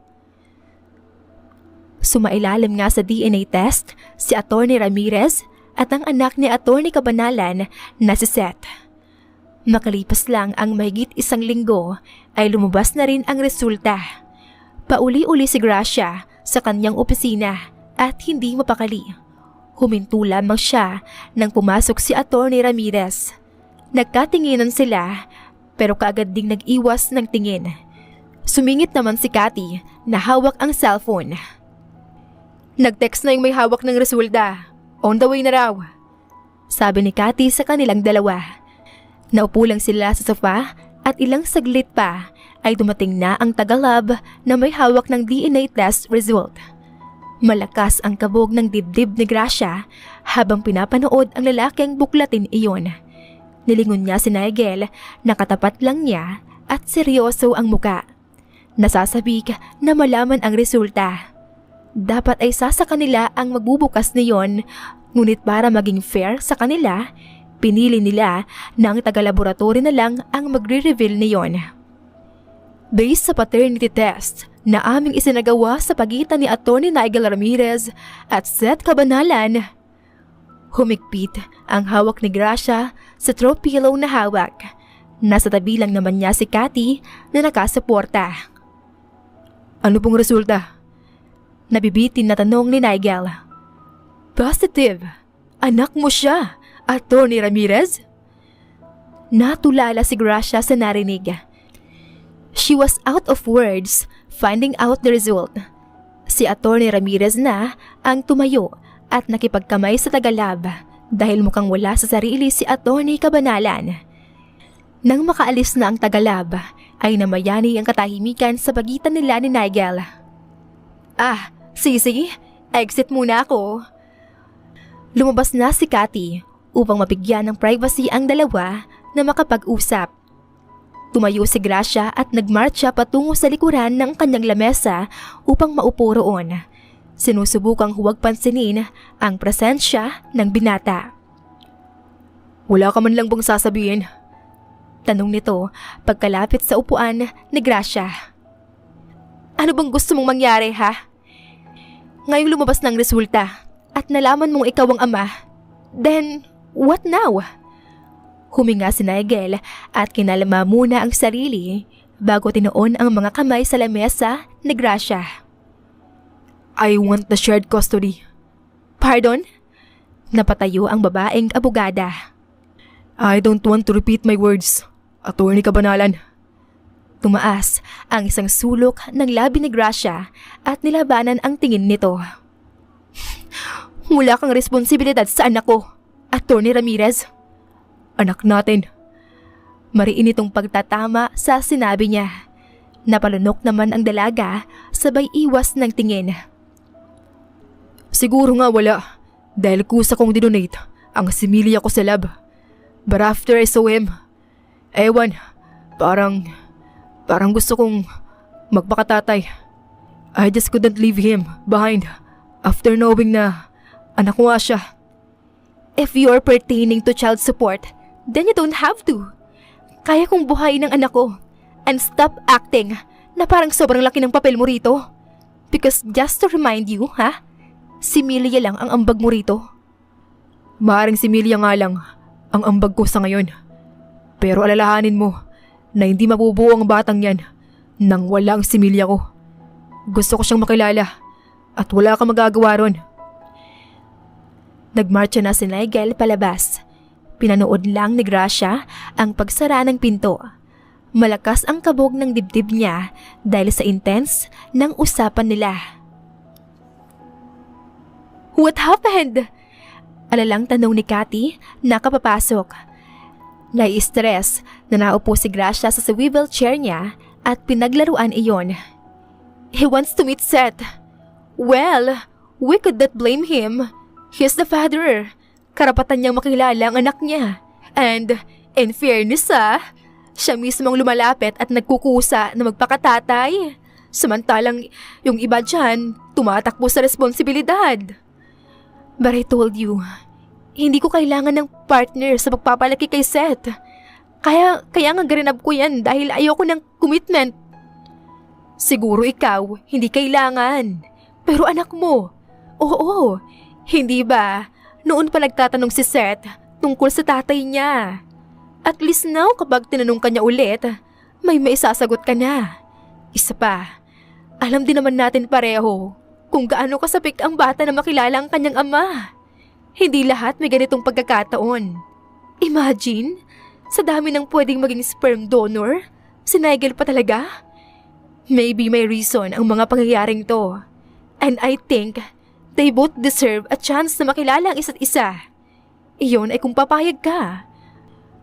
Sumailalim nga sa DNA test si Atty. Ramirez at ang anak ni Atty. Cabanalan na si Seth. Makalipas lang ang mahigit 1 linggo ay lumabas na rin ang resulta. Pauli-uli si Gracia sa kanyang opisina at hindi mapakali. Huminto lamang siya nang pumasok si Atty. Ramirez. Nagkatinginan sila pero kaagad ding nag-iwas ng tingin. Sumingit naman si Cathy na hawak ang cellphone. Nag-text na yung may hawak ng resulta. On the way na raw. Sabi ni Cathy sa kanilang dalawa. Naupo lang sila sa sofa at ilang saglit pa ay dumating na ang tagalab na may hawak ng DNA test result. Malakas ang kabog ng dibdib ni Gracia habang pinapanood ang lalaking buklatin iyon. Nilingon niya si Nigel na katapat lang niya at seryoso ang muka. Nasasabik na malaman ang resulta. Dapat ay sa kanila ang magbubukas niyon, ngunit para maging fair sa kanila, pinili nila na ang taga-laboratory na lang ang magre-reveal niyon. Based sa paternity test na aming isinagawa sa pagitan ni Atty. Nigel Ramirez at Seth Cabanalan, humigpit ang hawak ni Gracia sa throw pillow na hawak. Nasa tabi lang naman niya si Cathy na nakasuporta. Ano pong resulta? Nabibitin na tanong ni Nigel. Positive. Anak mo siya, Atty. Ramirez? Natulala si Gracia sa narinig. She was out of words finding out the result. Si Atty. Ramirez na ang tumayo at nakipagkamay sa tagalab dahil mukhang wala sa sarili si Atty. Cabanalan. Nang makaalis na ang tagalab ay namayani ang katahimikan sa pagitan nila ni Nigel. Sisi, exit muna ako. Lumabas na si Cathy upang mabigyan ng privacy ang dalawa na makapag-usap. Tumayo si Gracia at nagmarcha patungo sa likuran ng kanyang lamesa upang maupo roon. Sinusubukang huwag pansinin ang presensya ng binata. Wala ka man lang bang sasabihin? Tanong nito pagkalapit sa upuan ni Gracia. Ano bang gusto mong mangyari ha? Ngayong lumabas ng resulta at nalaman mong ikaw ang ama, then what now? Huminga si Nigel at kinalma muna ang sarili bago tinuon ang mga kamay sa lamesa ni Gracia. I want the shared custody. Pardon? Napatayo ang babaeng abogada. I don't want to repeat my words. Attorney Kabanalan. Tumaas ang isang sulok ng labi ni Gracia at nilabanan ang tingin nito. Wala kang responsibilidad sa anak ko, Attorney Ramirez. Anak natin. Mariin itong pagtatama sa sinabi niya. Napalunok naman ang dalaga, sabay iwas ng tingin. Siguro nga wala. Dahil kusa kong dinonate ang similya ko sa lab. But after I saw him, ewan, parang gusto kong magpakatatay. I just couldn't leave him behind after knowing na anak ko nga siya. If you're pertaining to child support, then you don't have to. Kaya kong buhayin ang anak ko. And stop acting na parang sobrang laki ng papel mo rito. Because just to remind you, si Milia lang ang ambag mo rito. Maaring si Milia nga lang ang ambag ko sa ngayon. Pero alalahanin mo na hindi mabubuo ang batang yan nang wala ang si Milia ko. Gusto ko siyang makilala at wala kang magagawa ron. Nagmarcha na si Nigel palabas. Pinanood lang ni Gracia ang pagsara ng pinto. Malakas ang kabog ng dibdib niya dahil sa intense ng usapan nila. What happened? Alalang tanong ni Cathy na kapapasok. Nai-stress na naupo si Gracia sa swivel chair niya at pinaglaruan iyon. He wants to meet Seth. Well, we could not blame him. He's the father. Karapatan niyang makilala ang anak niya. And, in fairness siya mismong lumalapit at nagkukusa na magpakatatay. Samantalang yung iba dyan, tumatakbo sa responsibilidad. But I told you, hindi ko kailangan ng partner sa pagpapalaki kay Seth. Kaya nga garinab ko yan dahil ayoko ng commitment. Siguro ikaw, hindi kailangan. Pero anak mo, oo, hindi ba? Noon pa nagtatanong si Seth tungkol sa tatay niya. At least now kapag tinanong ka niya ulit, may maisasagot ka na. Isa pa, alam din naman natin pareho kung gaano kasapik ang bata na makilala ang kanyang ama. Hindi lahat may ganitong pagkakataon. Imagine, sa dami ng pwedeng maging sperm donor, si Nigel pa talaga? Maybe may reason ang mga pangyayaring to. And I think they both deserve a chance na makilala ang isa't isa. Iyon ay kung papayag ka.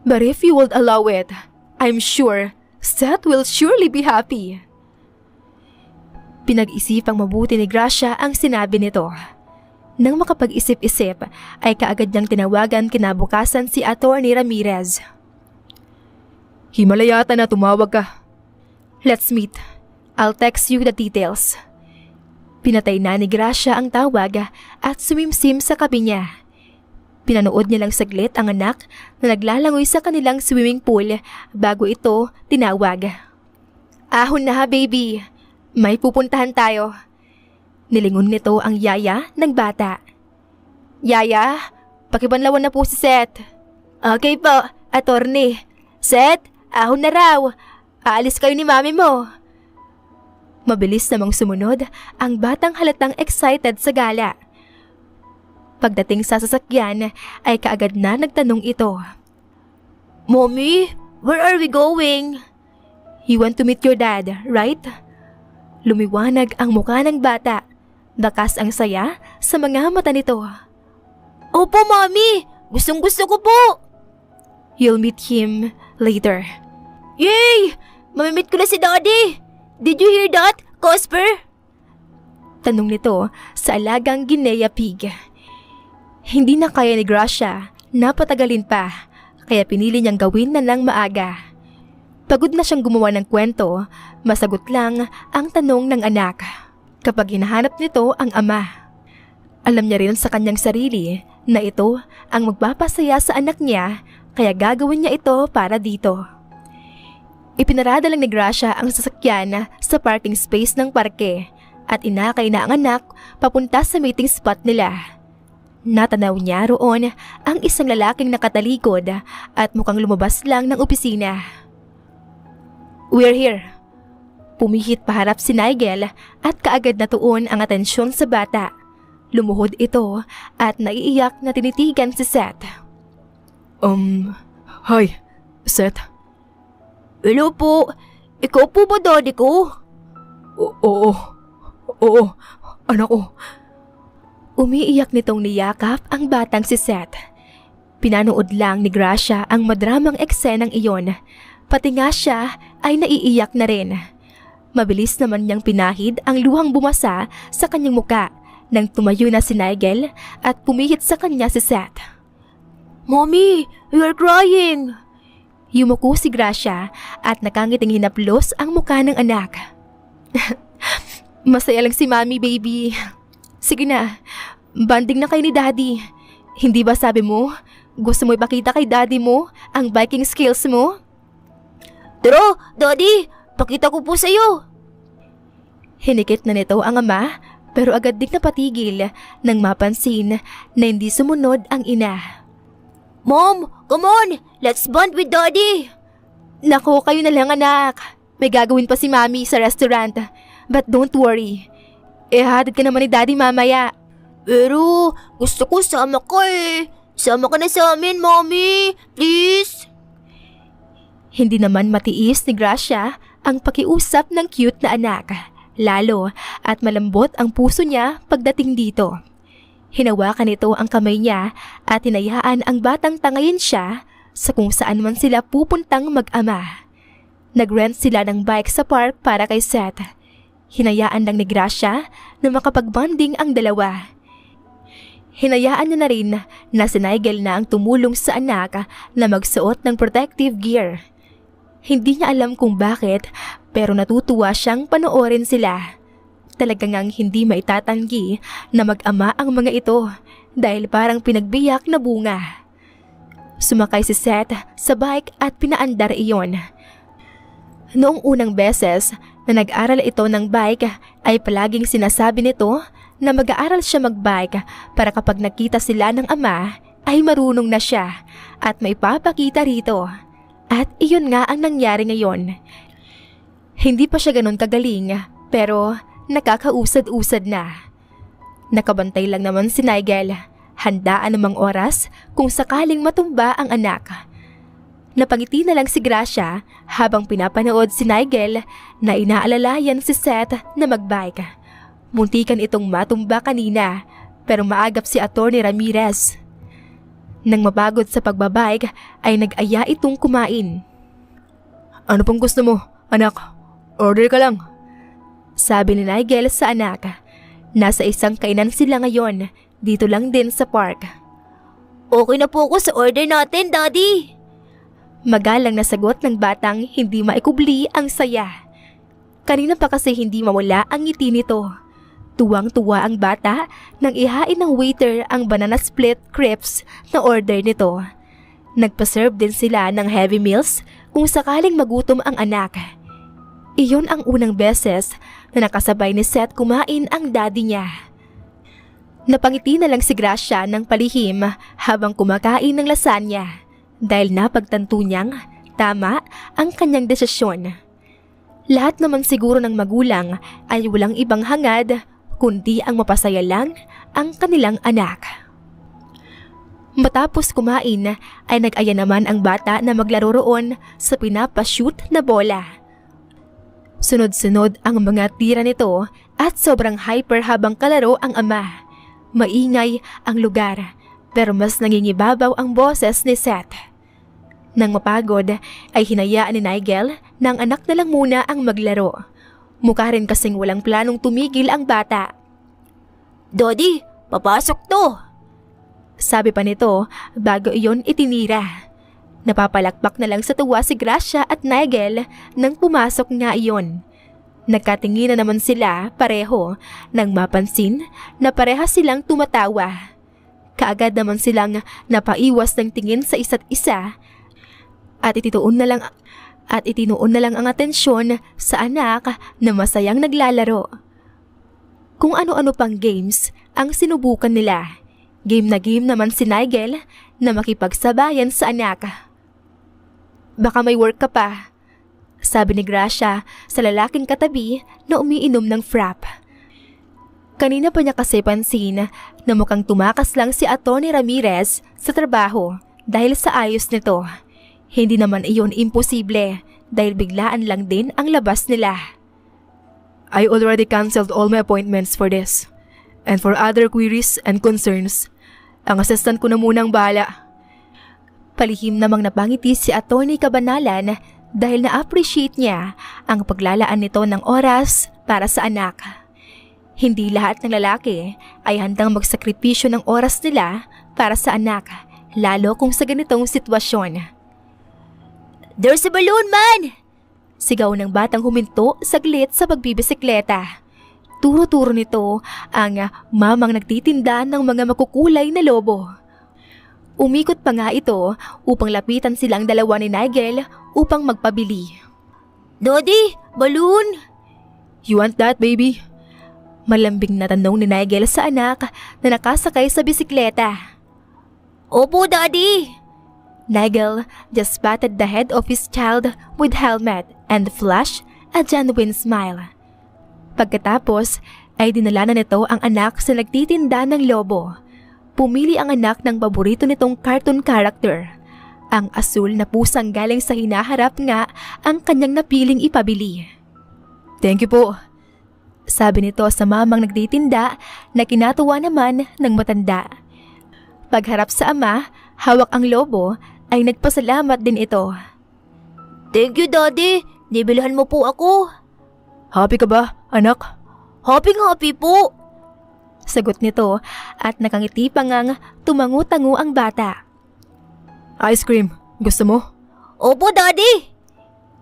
But if you would allow it, I'm sure Seth will surely be happy. Pinag-isipang mabuti ni Gracia ang sinabi nito. Nang makapag-isip-isip, ay kaagad niyang tinawagan kinabukasan si Attorney Ramirez. Himala yata na tumawag ka. Let's meet. I'll text you the details. Pinatay na ni Gracia ang tawag at sumimsim sa kabi niya. Pinanood niya lang saglit ang anak na naglalangoy sa kanilang swimming pool bago ito tinawag. Ahon na baby. May pupuntahan tayo. Nilingon nito ang yaya ng bata. Yaya, pakibanlawan na po si Seth. Okay po, attorney. Seth, ahon na raw. Aalis kayo ni mami mo. Mabilis namang sumunod ang batang halatang excited sa gala. Pagdating sa sasakyan ay kaagad na nagtanong ito. Mommy, where are we going? You want to meet your dad, right? Lumiwanag ang mukha ng bata. Bakas ang saya sa mga mata nito. Opo, Mommy. Gustong-gusto ko po. You'll meet him later. Yay! Mamimit ko na si Daddy. Did you hear that, Cosper? Tanong nito sa alagang Guinea pig. Hindi na kaya ni Gracia na patagalin pa, kaya pinili niyang gawin na lang maaga. Pagod na siyang gumawa ng kwento, masagot lang ang tanong ng anak kapag hinahanap nito ang ama. Alam niya rin sa kanyang sarili na ito ang magpapasaya sa anak niya, kaya gagawin niya ito para dito. Ipinarada lang ni Gracia ang sasakyan sa parking space ng parke at inakay na ang anak papunta sa meeting spot nila. Natanaw niya roon ang isang lalaking nakatalikod at mukhang lumabas lang ng opisina. "We're here." Pumihit paharap si Nigel at kaagad natuon ang atensyon sa bata. Lumuhod ito at naiiyak na tinitigan si Seth. Hi, Seth. Hello po. Ikaw po ba daddy ko? Oo, anak ko. Umiiyak nitong niyakap ang batang si Seth. Pinanood lang ni Gracia ang madramang eksenang iyon, pati nga siya ay naiiyak na rin. Mabilis naman niyang pinahid ang luhang bumasa sa kanyang muka nang tumayo na si Nigel at pumihit sa kanya si Seth. Mommy, you're crying. Yumuko si Gracia at nakangiting hinaplos ang muka ng anak. "Masaya lang si Mommy, baby. Sige na, banding na kayo ni Daddy. Hindi ba sabi mo, gusto mo ipakita kay Daddy mo ang biking skills mo?" Tara, Daddy, pakita ko po sa'yo. Hinikit na nito ang ama pero agad din napatigil nang mapansin na hindi sumunod ang ina. Mom, come on, let's bond with Daddy. "Nako, kayo na lang anak. May gagawin pa si Mommy sa restaurant. But don't worry. Ihatid ka naman ni Daddy mamaya." Pero gusto ko sama ka eh. Sama ka na sa amin, Mommy. Please. Hindi naman matiis ni Gracia ang pakiusap ng cute na anak. Lalo at malambot ang puso niya pagdating dito. Hinawakan nito ang kamay niya at hinayaan ang batang tangayin siya sa kung saan man sila pupuntang mag-ama. Nag-rent sila ng bike sa park para kay Seth. Hinayaan lang ni Gracia na makapagbanding ang dalawa. Hinayaan niya na rin na si Nigel na ang tumulong sa anak na magsuot ng protective gear. Hindi niya alam kung bakit pero natutuwa siyang panoorin sila. Talagang ngang hindi maitatanggi na mag-ama ang mga ito dahil parang pinagbiyak na bunga. Sumakay si Seth sa bike at pinaandar iyon. Noong unang beses na nag-aral ito ng bike ay palaging sinasabi nito na mag-aaral siya mag-bike para kapag nakita sila ng ama ay marunong na siya at may papakita rito. At iyon nga ang nangyari ngayon. Hindi pa siya ganun kagaling pero nakakausad-usad na. Nakabantay lang naman si Nigel, handa anumang oras kung sakaling matumba ang anak. Napangiti na lang si Gracia habang pinapanood si Nigel na inaalalayan si Seth na magbike. Muntikan itong matumba kanina pero maagap si Atty. Ramirez. Nang mapagod sa pagbabike ay nag-aya itong kumain. "Ano pong gusto mo, anak? Order ka lang." Sabi ni Nigel sa anak. Nasa isang kainan sila ngayon, dito lang din sa park. Okay na po ako sa order natin, Daddy. Magalang na sagot ng batang hindi maikubli ang saya. Kanina pa kasi hindi mawala ang ngiti nito. Tuwang-tuwa ang bata nang ihain ng waiter ang banana split crepes na order nito. Nagpaserve din sila ng heavy meals kung sakaling magutom ang anak. Iyon ang unang beses na nakasabay ni Seth kumain ang daddy niya. Napangiti na lang si Gracia ng palihim habang kumakain ng lasagna dahil napagtanto niyang tama ang kanyang desisyon. Lahat naman siguro ng magulang ay walang ibang hangad kundi ang mapasaya lang ang kanilang anak. Matapos kumain ay nag-aya naman ang bata na maglaro roon sa pinapashoot na bola. Sunod-sunod ang mga tira nito at sobrang hyper habang kalaro ang ama. Maingay ang lugar pero mas nangingibabaw ang boses ni Seth. Nang mapagod ay hinayaan ni Nigel na ang anak na lang muna ang maglaro. Mukha rin kasing walang planong tumigil ang bata. Daddy, papasok to. Sabi pa nito bago iyon itinira. Napapalakpak na lang sa tuwa si Gracia at Nigel nang pumasok nga iyon. Nagkatingin na naman sila pareho nang mapansin na parehas silang tumatawa. Kaagad naman silang napaiwas ng tingin sa isa't isa at itinoon na lang ang atensyon sa anak na masayang naglalaro. kung ano-ano pang games ang sinubukan nila. Game na game naman si Nigel na makipagsabayan sa anak. Baka may work ka pa, sabi ni Gracia sa lalaking katabi na umiinom ng frap. Kanina pa niya kasi pansin na mukhang tumakas lang si Atty. Ramirez sa trabaho dahil sa ayos nito. Hindi naman iyon imposible dahil biglaan lang din ang labas nila. I already canceled all my appointments for this. And for other queries and concerns, ang assistant ko na munang bahala. Palihim namang napangiti si Atty. Cabanalan dahil na-appreciate niya ang paglalaan nito ng oras para sa anak. Hindi lahat ng lalaki ay handang magsakripisyo ng oras nila para sa anak, lalo kung sa ganitong sitwasyon. There's a balloon, man! Sigaw ng batang huminto saglit sa pagbibisikleta. Turo-turo nito ang mamang nagtitinda ng mga makukulay na lobo. Umikot pa nga ito upang lapitan silang dalawa ni Nigel upang magpabili. Daddy, balloon! You want that, baby? Malambing na tanong ni Nigel sa anak na nakasakay sa bisikleta. Opo, Daddy! Nigel just patted the head of his child with helmet and flashed a genuine smile. Pagkatapos ay dinala na nito ang anak sa nagtitinda ng lobo. Pumili ang anak ng paborito nitong cartoon character. Ang asul na pusang galing sa hinaharap nga ang kanyang napiling ipabili. Thank you po. Sabi nito sa mamang nagtitinda na kinatuwa naman ng matanda. Pagharap sa ama, hawak ang lobo ay nagpasalamat din ito. Thank you, Daddy. Nibilhan mo po ako. Happy ka ba, anak? Happy po. Sagot nito at nakangiti pa ngang tumangu-tangu ang bata. Ice cream, gusto mo? Opo, Daddy.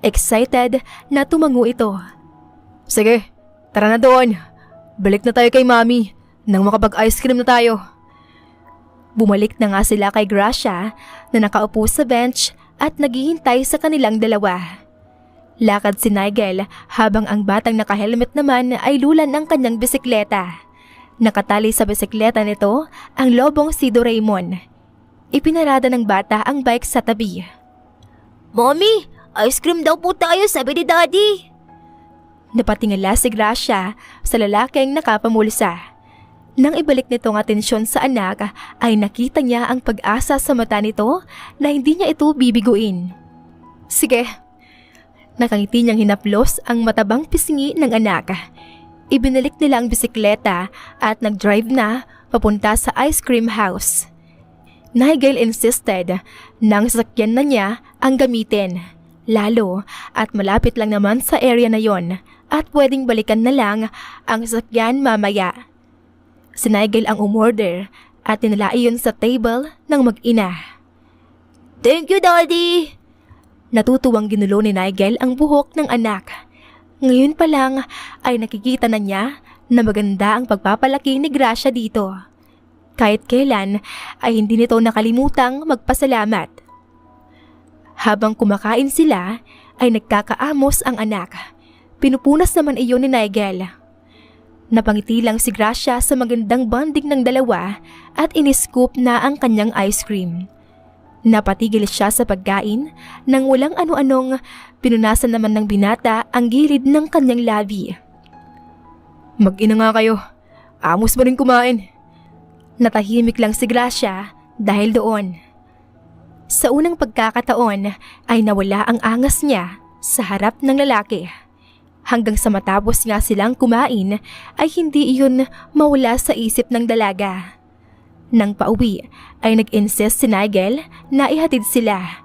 Excited na tumangu ito. Sige, tara na doon. Balik na tayo kay Mami nang makapag-ice cream na tayo. Bumalik na nga sila kay Gracia na nakaupo sa bench at naghihintay sa kanilang dalawa. Lakad si Nigel habang ang batang nakahelmet naman ay lulan ng kanyang bisikleta. Nakatali sa bisikleta nito ang lobong si Doraemon. Ipinarada ng bata ang bike sa tabi. Mommy, ice cream daw po tayo, sabi ni Daddy. Napatingala si Gracia sa lalaking nakapamulsa. Nang ibalik nito ang atensyon sa anak ay nakita niya ang pag-asa sa mata nito na hindi niya ito bibiguin. Sige. Nakangiti niyang hinaplos ang matabang pisngi ng anak. Ibinalik nila ang bisikleta at nag-drive na papunta sa ice cream house. Nigel insisted nang sasakyan na niya ang gamitin. Lalo at malapit lang naman sa area na yon at pwedeng balikan na lang ang sasakyan mamaya. Si Nigel ang umorder at tinala iyon sa table ng mag-ina. Thank you, Daddy! Natutuwang ginulo ni Nigel ang buhok ng anak. Ngayon pa lang ay nakikita na niya na maganda ang pagpapalaki ni Gracia dito. Kahit kailan ay hindi nito nakalimutang magpasalamat. Habang kumakain sila ay nagkakaamos ang anak. Pinupunas naman iyon ni Nigel. Napangiti lang si Gracia sa magandang bonding ng dalawa at iniscoop na ang kanyang ice cream. Napatigil siya sa pagkain nang walang ano-anong pinunasan naman ng binata ang gilid ng kanyang labi. Mag-ina nga kayo. Amos mo rin kumain. Natahimik lang si Gracia dahil doon. Sa unang pagkakataon ay nawala ang angas niya sa harap ng lalaki. Hanggang sa matapos nga silang kumain ay hindi iyon mawala sa isip ng dalaga. Nang pauwi ay nag-insist si Nigel na ihatid sila.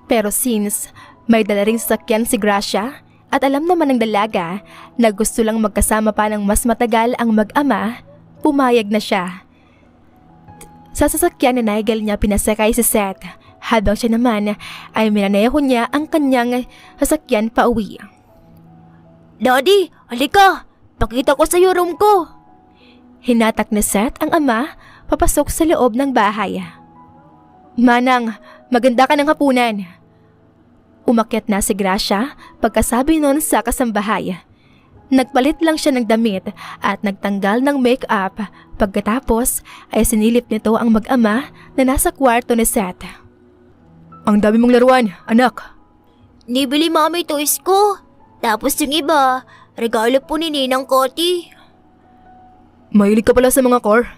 Pero since may dala ring sasakyan si Gracia at alam naman ng dalaga na gusto lang magkasama pa ng mas matagal ang mag-ama, pumayag na siya. Sa sasakyan ni Nigel niya pinasakay si Seth habang siya naman ay minaneho niya ang kanyang sasakyan pauwi. Daddy, halika! Pakita ko sa iyo room ko! Hinatak ni Seth ang ama papasok sa loob ng bahay. Manang, maganda ka ng hapunan. Umakyat na si Gracia pagkasabi nun sa kasambahay. Nagpalit lang siya ng damit at nagtanggal ng make-up. Pagkatapos ay sinilip nito ang mag-ama na nasa kwarto ni Seth. Ang dami mong laruan, anak. Nibili mami toys ko. Tapos yung iba, regalo po ni Ninang Koti. Mahilig ka pala sa mga car.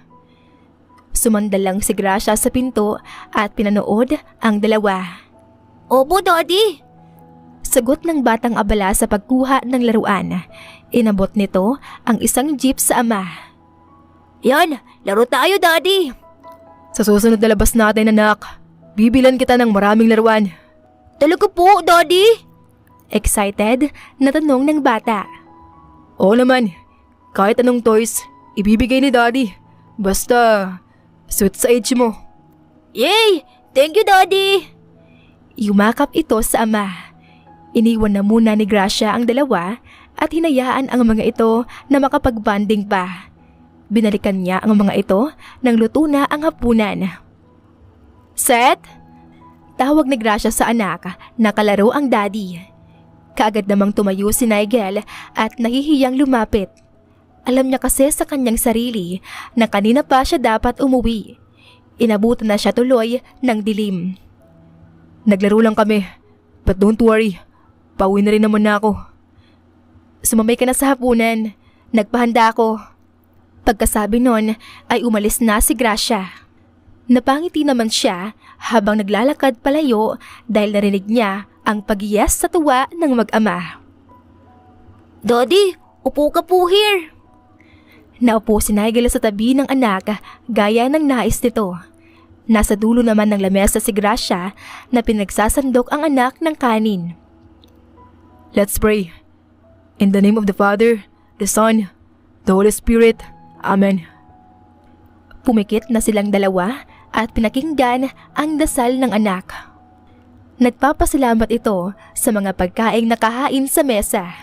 Sumandal lang si Gracia sa pinto at pinanood ang dalawa. Opo, Daddy. Sagot ng batang abala sa pagkuha ng laruan. Inabot nito ang isang jeep sa ama. Yan, laro tayo, Daddy. Sa susunod na labas natin, anak, bibilan kita ng maraming laruan. Talaga po, Daddy? Excited na tanong ng bata. Oo naman, kahit anong toys, ibibigay ni Daddy. Basta, sweet sa age mo. Yay! Thank you, Daddy. Yumakap ito sa ama. Iniwan na muna ni Gracia ang dalawa at hinayaan ang mga ito na makapagbanding pa. Binalikan niya ang mga ito nang luto na ang hapunan. Seth? Tawag ni Gracia sa anak, nakalaro ang daddy. Kaagad namang tumayo si Nigel at nahihiyang lumapit. Alam niya kasi sa kanyang sarili na kanina pa siya dapat umuwi. Inabutan na siya tuloy ng dilim. Naglaro lang kami, but don't worry, pauwi na rin naman na ako. Sumamay ka na sa hapunan. Nagpahanda ako. Pagkasabi nun ay umalis na si Gracia. Napangiti naman siya habang naglalakad palayo dahil narinig niya ang pag-yes sa tuwa ng mag-ama. Daddy, upo ka po here. Naupo si Nigel sa tabi ng anak gaya ng nais nito. Nasa dulo naman ng lamesa si Gracia na pinagsasandok ang anak ng kanin. Let's pray. In the name of the Father, the Son, the Holy Spirit. Amen. Pumikit na silang dalawa at pinakinggan ang dasal ng anak. Nagpapasalamat ito sa mga pagkaing nakahain sa mesa.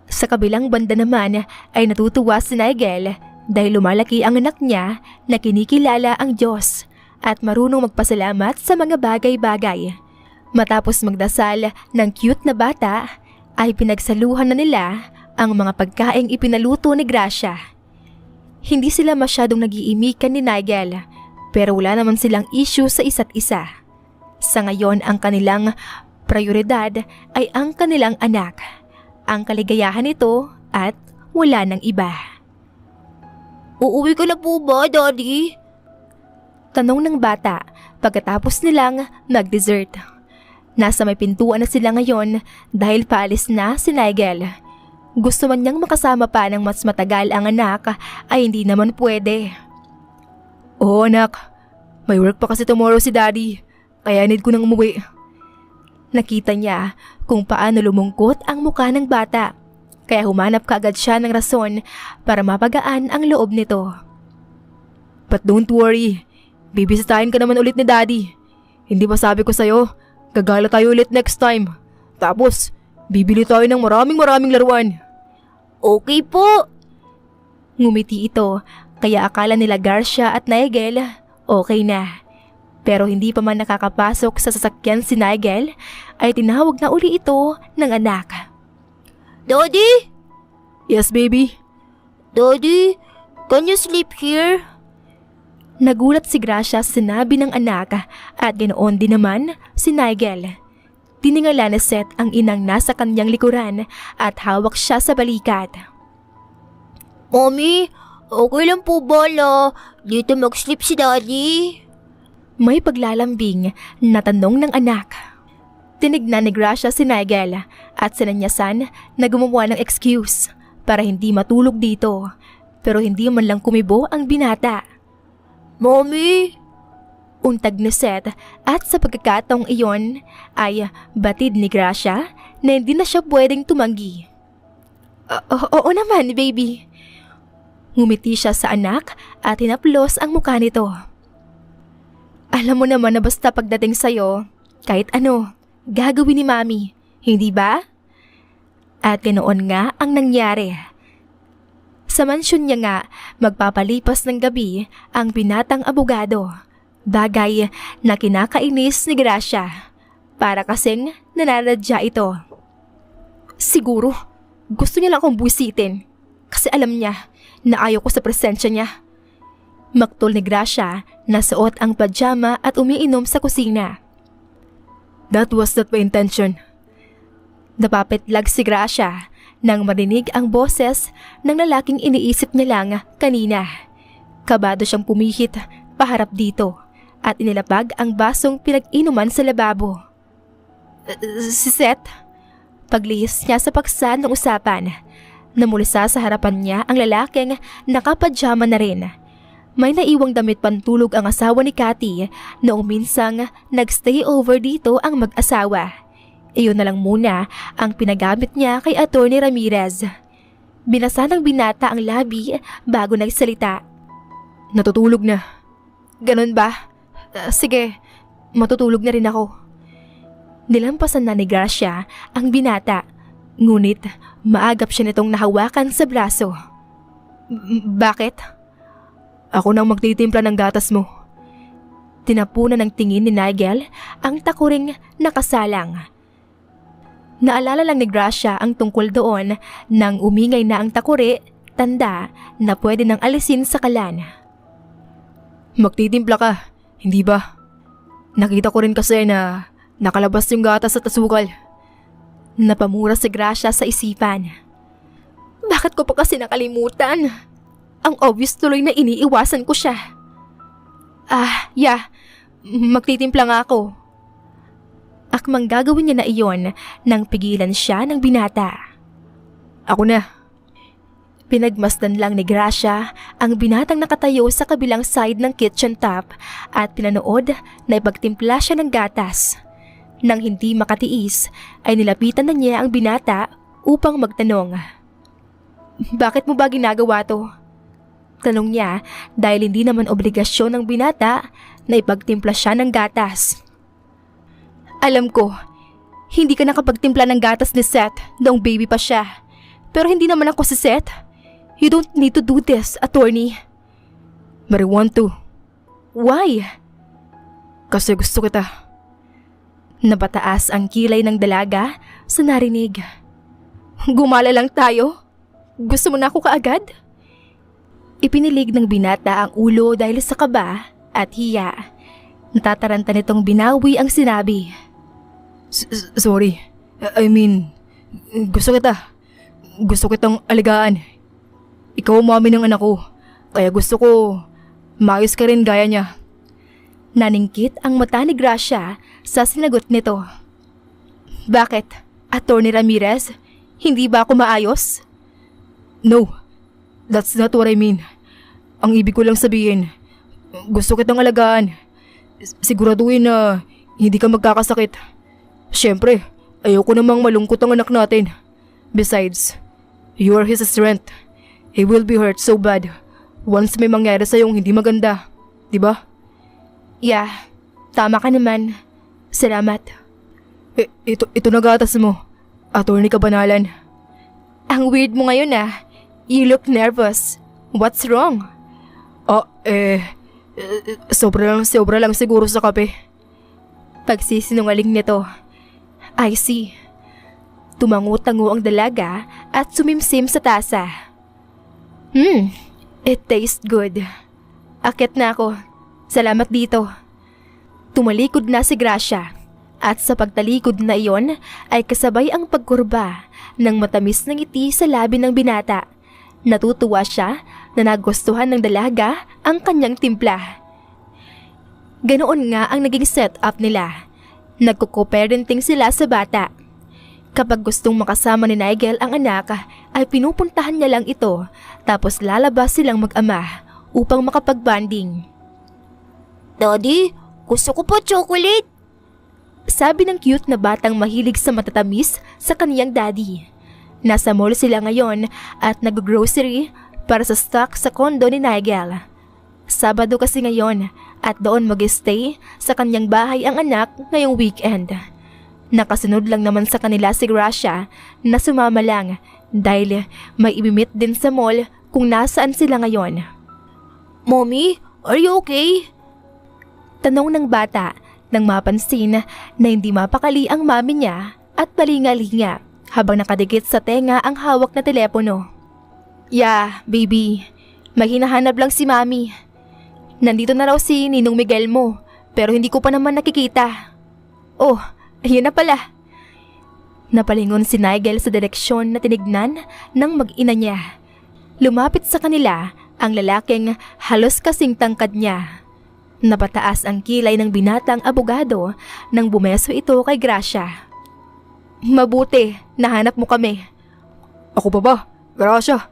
Sa kabilang banda naman ay natutuwa si Nigel dahil lumalaki ang anak niya na kinikilala ang Diyos at marunong magpasalamat sa mga bagay-bagay. Matapos magdasal ng cute na bata, ay pinagsaluhan na nila ang mga pagkaing ipinaluto ni Gracia. Hindi sila masyadong nag-iimikan ni Nigel, pero wala naman silang issue sa isa't isa. Sa ngayon ang kanilang prioridad ay ang kanilang anak, ang kaligayahan nito at wala ng iba. Uuwi ka na po ba, Daddy? Tanong ng bata pagkatapos nilang mag-dessert. Nasa may pintuan na sila ngayon dahil paalis na si Nigel. Gusto man niyang makasama pa ng mas matagal ang anak ay hindi naman pwede. Oo anak, may work pa kasi tomorrow si Daddy, kaya need ko nang umuwi. Nakita niya kung paano lumungkot ang mukha ng bata, kaya humanap kaagad siya ng rason para mapagaan ang loob nito. But don't worry, bibisitahin ka naman ulit ni Daddy. Hindi ba sabi ko sa'yo, gagala tayo ulit next time. Tapos, bibili tayo ng maraming laruan. Okay po. Ngumiti ito, kaya akala nila Gracia at Nigel okay na. Pero hindi pa man nakakapasok sa sasakyan si Nigel, ay tinawag na uli ito ng anak. Daddy? Yes, baby? Daddy, can you sleep here? Nagulat si Gracia sa sinabi ng anak at ganoon din naman si Nigel. Tiningala ni Seth ang inang nasa kanyang likuran at hawak siya sa balikat. Mommy, okay lang po ba na dito mag-sleep si Daddy? May paglalambing na tanong ng anak. Tinignan ni Gracia si Nigel at sinanyasan na gumawa ng excuse para hindi matulog dito, pero hindi man lang kumibo ang binata. Mommy? Untag ni Seth at sa pagkakataong iyon ay batid ni Gracia na hindi na siya pwedeng tumanggi. Oo naman, baby. Ngumiti siya sa anak at hinaplos ang mukha nito. Alam mo naman na basta pagdating sa'yo, kahit ano, gagawin ni Mami, hindi ba? At ganoon nga ang nangyari. Sa mansyon niya nga, magpapalipas ng gabi ang binatang abogado. Bagay na kinakainis ni Gracia. Para kasing nananadya ito. Siguro, Gusto niya lang akong buwisitin kasi alam niya na ayaw ko sa presensya niya. Maktol ni Gracia na suot ang pajama at umiinom sa kusina. That was not my intention. Napapitlag si Gracia nang marinig ang boses ng lalaking iniisip niya lang kanina. Kabado siyang pumihit paharap dito at inilapag ang basong pinag-inuman sa lababo. Si Seth? Paglihis niya sa paksa ng usapan, namulisa sa harapan niya ang lalaking nakapajama na rin. May naiwang damit pantulog ang asawa ni Cathy noong minsang nagstay over dito ang mag-asawa. Iyon na lang muna ang pinagamit niya kay Atty. Ramirez. Binasa ng binata ang labi bago nagsalita. Natutulog na. Ganun ba? Sige, matutulog na rin ako. Nilampasan na ni Gracia ang binata, ngunit maagap siya nitong nahawakan sa braso. Bakit? Ako nang magtitimpla ng gatas mo. Tinapunan ng tingin ni Nigel ang takuring nakasalang. Naalala lang ni Gracia ang tungkol doon nang umingay na ang takuri, tanda na pwede nang alisin sa kalan. Magtitimpla ka, hindi ba? Nakita ko rin kasi na nakalabas yung gatas at asukal. Napamura si Gracia sa isipan. Bakit ko pa kasi nakalimutan? Ang obvious tuloy na iniiwasan ko siya. Magtitimpla nga ako. Akmang gagawin niya na iyon nang pigilan siya ng binata. Ako na. Pinagmasdan lang ni Gracia ang binatang nakatayo sa kabilang side ng kitchen top at pinanood na ipagtimpla siya ng gatas. Nang hindi makatiis ay nilapitan na niya ang binata upang magtanong. Bakit mo ba ginagawa to? Tanong niya dahil hindi naman obligasyon ng binata na ipagtimpla siya ng gatas. Alam ko, hindi ka nakapagtimpla ng gatas ni Seth noong baby pa siya. Pero hindi naman ako si Seth. You don't need to do this, attorney. But I want to. Why? Kasi gusto kita. Napataas ang kilay ng dalaga sa narinig. Gumala lang tayo? Gusto mo na ako kaagad? Ipinilig ng binata ang ulo dahil sa kaba at hiya. Natataranta nitong binawi ang sinabi. Sorry. I mean, gusto kita. Gusto kitang alagaan. Ikaw ang mami ng anak ko. Kaya gusto ko maayos ka rin gaya niya. Naningkit ang mata ni Gracia sa sinagot nito. Bakit? Atty. Ramirez? Hindi ba ako maayos? No. That's not what I mean. Ang ibig ko lang sabihin, gusto kitang alagaan. Siguraduhin na hindi ka magkakasakit. Siyempre, ayoko namang malungkot ang anak natin. Besides, you are his strength. He will be hurt so bad once may mangyari sa'yong hindi maganda. Diba? Yeah, tama ka naman. Salamat. Ito na gatas mo. Attorney Kabanalan. Ang weird mo ngayon ah. You look nervous. What's wrong? Sobra lang siguro sa kape. Pagsisinungaling nito. I see. Tumango-tango ang dalaga at sumimsim sa tasa. It tastes good. Akit na ako. Salamat dito. Tumalikod na si Gracia at sa pagtalikod na iyon ay kasabay ang pagkurba ng matamis na ngiti sa labi ng binata. Natutuwa siya na nagustuhan ng dalaga ang kanyang timpla. Ganoon nga ang naging setup nila. Nagko-co-parenting sila sa bata. Kapag gustong makasama ni Nigel ang anak ay pinupuntahan niya lang ito tapos lalabas silang mag-ama upang makapag-bonding. Daddy, gusto ko pa chocolate. Sabi ng cute na batang mahilig sa matatamis sa kaniyang daddy. Nasa mall sila ngayon at nag-grocery para sa stock sa kondo ni Nigel. Sabado kasi ngayon at doon mag-stay sa kanyang bahay ang anak ngayong weekend. Nakasunod lang naman sa kanila si Gracia na sumama lang dahil may ibimit din sa mall kung nasaan sila ngayon. Mommy, are you okay? Tanong ng bata nang mapansin na hindi mapakali ang mami niya at palingalinga habang nakadikit sa tenga ang hawak na telepono. Yeah, baby. May hinahanap lang si Mami. Nandito na raw si Ninong Miguel mo, pero hindi ko pa naman nakikita. Oh, ayun na pala. Napalingon si Nigel sa direksyon na tinignan ng mag-ina niya. Lumapit sa kanila ang lalaking halos kasing tangkad niya. Napataas ang kilay ng binatang abogado nang bumeso ito kay Gracia. Mabuti, nahanap mo kami. Ako pa ba? Gracia.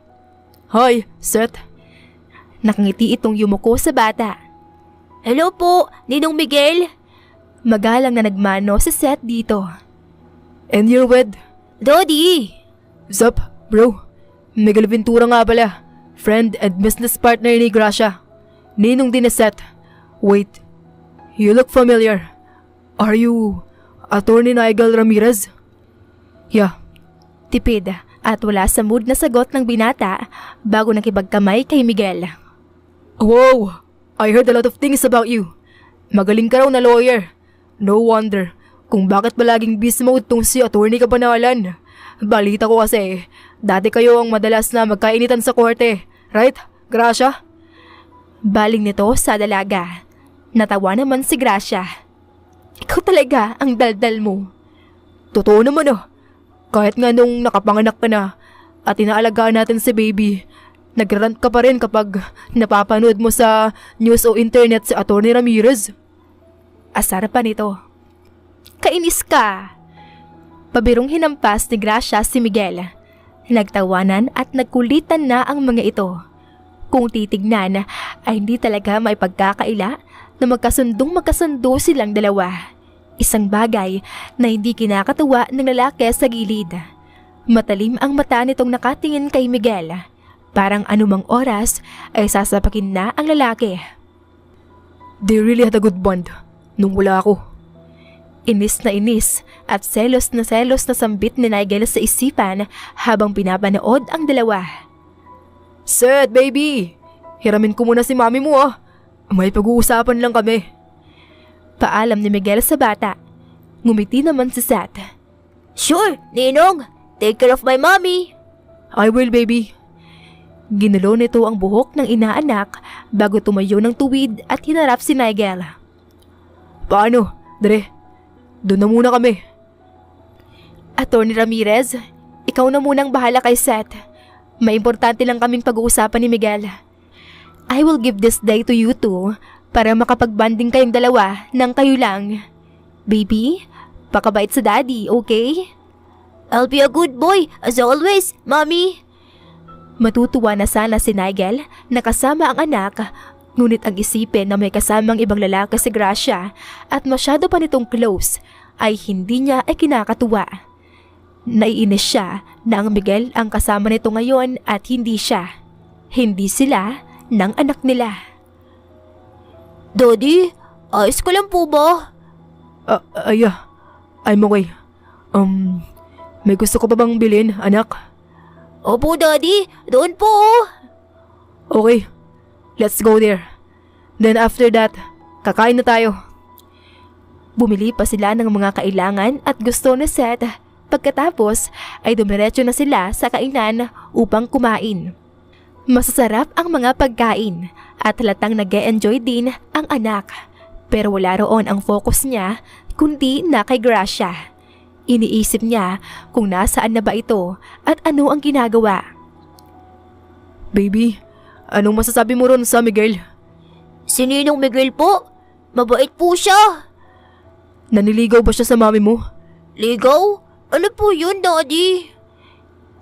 Hi, Seth. Nakangiti itong yumuko sa bata. Hello po, Ninong Miguel. Magalang na nagmano si Seth dito. And you're with? Daddy. Sup, bro? Miguel Ventura nga pala. Friend and business partner ni Gracia. Ninong din ni Seth. Wait, you look familiar. Are you Attorney Nigel Ramirez? Yeah. Tipid at wala sa mood na sagot ng binata bago nakibagkamay kay Miguel. Wow, I heard a lot of things about you. Magaling ka raw na lawyer. No wonder kung bakit palaging busy mo itong si Attorney Kabanalan. Balita ko kasi, dati kayo ang madalas na magkainitan sa korte. Right, Gracia? Baling nito sa dalaga. Natawa naman si Gracia. Ikaw talaga ang daldal mo. Totoo naman Kahit nga nung nakapanganak ka na at inaalagaan natin si baby, nagrarant ka pa rin kapag napapanood mo sa news o internet si Attorney Ramirez. Asar pa nito. Kainis ka. Pabirong hinampas ni Gracia si Miguel. Nagtawanan at nagkulitan na ang mga ito. Kung titignan ay hindi talaga may pagkakaila na magkasundo silang dalawa. Isang bagay na hindi kinakatuwa ng lalaki sa gilid. Matalim ang mata nitong nakatingin kay Miguel. Parang anumang oras ay sasapakin na ang lalaki. They really had a good bond nung wala ako. Inis at selos na sambit ni Nigel sa isipan habang pinapanood ang dalawa. Seth, baby! Hiramin ko muna si mami mo May pag-uusapan lang kami. Paalam ni Miguel sa bata. Ngumiti naman si Seth. Sure, Ninong. Take care of my mommy. I will, baby. Ginulo nito ang buhok ng inaanak bago tumayo ng tuwid at hinarap si Nigel. Paano, Dre? Doon na muna kami. Attorney Ramirez, ikaw na munang bahala kay Seth. May importante lang kaming pag-uusapan ni Miguel. I will give this day to you two para makapag-banding kayong dalawa ng kayo lang. Baby, pakabait sa daddy, okay? I'll be a good boy as always, mommy. Matutuwa na sana si Nigel na kasama ang anak, ngunit ang isipin na may kasamang ibang lalaki si Gracia at masyado pa nitong close ay hindi niya ay kinakatuwa. Naiinis siya na ang Miguel ang kasama nito ngayon at hindi siya. Hindi sila ng anak nila. Daddy, ayos ka lang po ba? Yeah. I'm okay. May gusto ko pa bang bilhin, anak? Opo, Daddy. Doon po. Okay. Let's go there. Then after that, kakain na tayo. Bumili pa sila ng mga kailangan at gusto ni Seth. Pagkatapos ay dumiretso na sila sa kainan upang kumain. Masasarap ang mga pagkain at halatang nag-e-enjoy din ang anak. Pero wala roon ang focus niya kundi na kay Gracia. Iniisip niya kung nasaan na ba ito at ano ang ginagawa. Baby, anong masasabi mo ron sa Miguel? Si Ninong Miguel po. Mabait po siya. Naniligaw ba siya sa mami mo? Ligaw? Ano po yun, Daddy?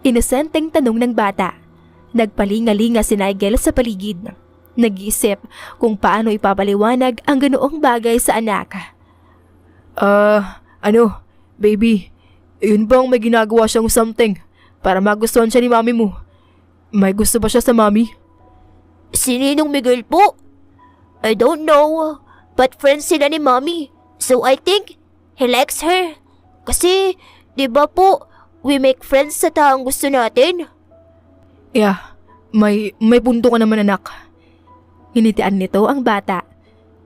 Inosenteng tanong ng bata. Nagpalingalinga si Nigel sa paligid. Nag-iisip kung paano ipapaliwanag ang ganoong bagay sa anak. Baby, yun bang may ginagawa siyang something para magustuhan siya ni mami mo? May gusto ba siya sa mami? Si Ninong Miguel po? I don't know, but friends sila ni Mommy. So I think he likes her. Kasi, di ba po, we make friends sa taong gusto natin? Yeah, may punto ka naman, anak. Hinitian nito ang bata.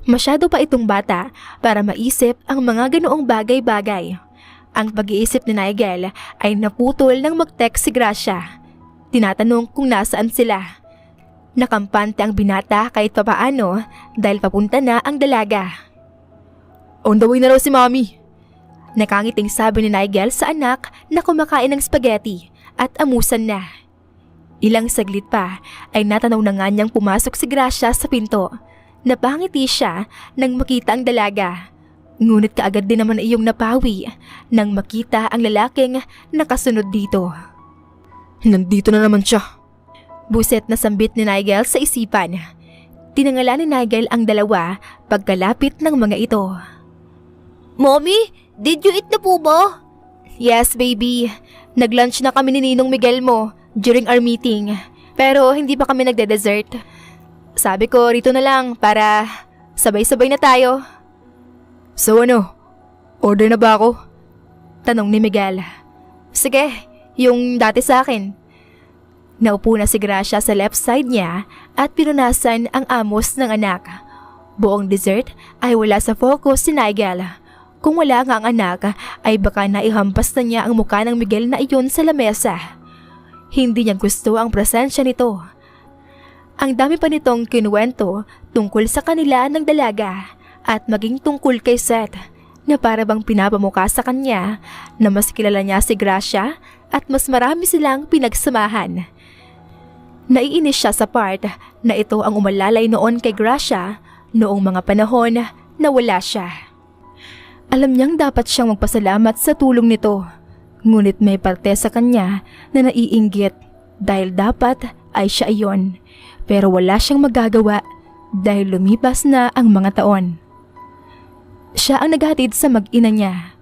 Masyado pa itong bata para maisip ang mga ganoong bagay-bagay. Ang pag-iisip ni Nigel ay naputol nang mag-text si Gracia. Tinatanong kung nasaan sila. Nakampante ang binata kahit papaano dahil papunta na ang dalaga. On the way na raw si Mommy. Nakangiting sabi ni Nigel sa anak na kumakain ng spaghetti at amusan na. Ilang saglit pa ay natanaw na nga niyang pumasok si Gracia sa pinto. Napangiti siya nang makita ang dalaga. Ngunit kaagad din naman iyong napawi nang makita ang lalaking nakasunod dito. Nandito na naman siya. Buset na sambit ni Nigel sa isipan. Tinangala ni Nigel ang dalawa pagkalapit ng mga ito. Mommy, did you eat na po ba? Yes, baby. Nag-lunch na kami ni Ninong Miguel mo during our meeting. Pero hindi pa kami nagde-dessert. Sabi ko rito na lang para sabay-sabay na tayo. So ano? Order na ba ako? Tanong ni Miguel. Sige, yung dati sa akin. Naupo na si Gracia sa left side niya at pinunasan ang amos ng anak. Buong dessert ay wala sa focus si Nigel. Kung wala nga ang anak ay baka naihampas na niya ang mukha ng Miguel na iyon sa lamesa. Hindi niya gusto ang presensya nito. Ang dami pa nitong kinuwento tungkol sa kanila ng dalaga at maging tungkol kay Seth na para bang pinapamukha sa kanya na mas kilala niya si Gracia at mas marami silang pinagsamahan. Naiinis siya sa part na ito ang umalalay noon kay Gracia noong mga panahon na wala siya. Alam niyang dapat siyang magpasalamat sa tulong nito, ngunit may parte sa kanya na naiinggit dahil dapat ay siya iyon. Pero wala siyang magagawa dahil lumipas na ang mga taon. Siya ang naghatid sa mag-ina niya.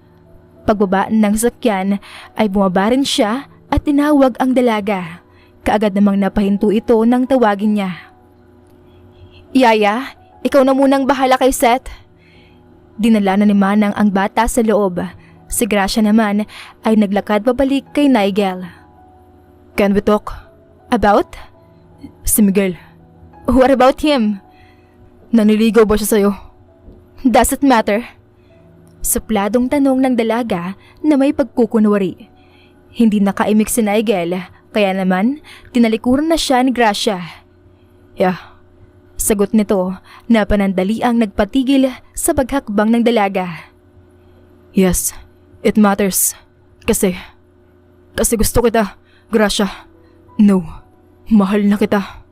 Pagbaba ng sakyan ay bumaba rin siya at tinawag ang dalaga. Kaagad namang napahinto ito nang tawagin niya. Yaya, ikaw na munang bahala kay Seth. Dinala na ni Manang ang bata sa loob. Si Gracia naman ay naglakad pabalik kay Nigel. Can we talk? About? Si Miguel. What about him? Naniligaw ba siya sa'yo? Does it matter? Supladong tanong ng dalaga na may pagkukunwari. Hindi nakaimik si Nigel, kaya naman tinalikuran na siya ni Gracia. Yeah. Sagot nito na panandaliang nagpatigil sa paghakbang ng dalaga. Yes, it matters. Kasi gusto kita, Gracia. No, mahal na kita.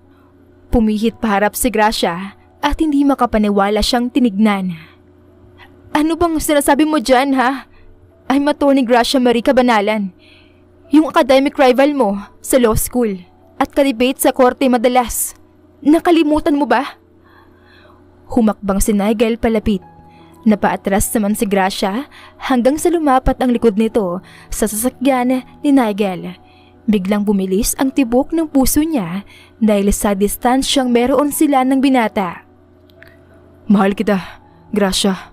Pumihit paharap si Gracia at hindi makapaniwala siyang tinignan. Ano bang sinasabi mo dyan, ha? I'm Atty. Gracia Marie Cabanalan. Yung academic rival mo sa law school at ka-debate sa korte madalas. Nakalimutan mo ba? Humakbang si Nigel palapit. Napaatras naman si Gracia hanggang sa lumapat ang likod nito sa sasakyan ni Nigel. Biglang bumilis ang tibok ng puso niya dahil sa distansyang meron sila ng binata. Mahal kita, Gracia.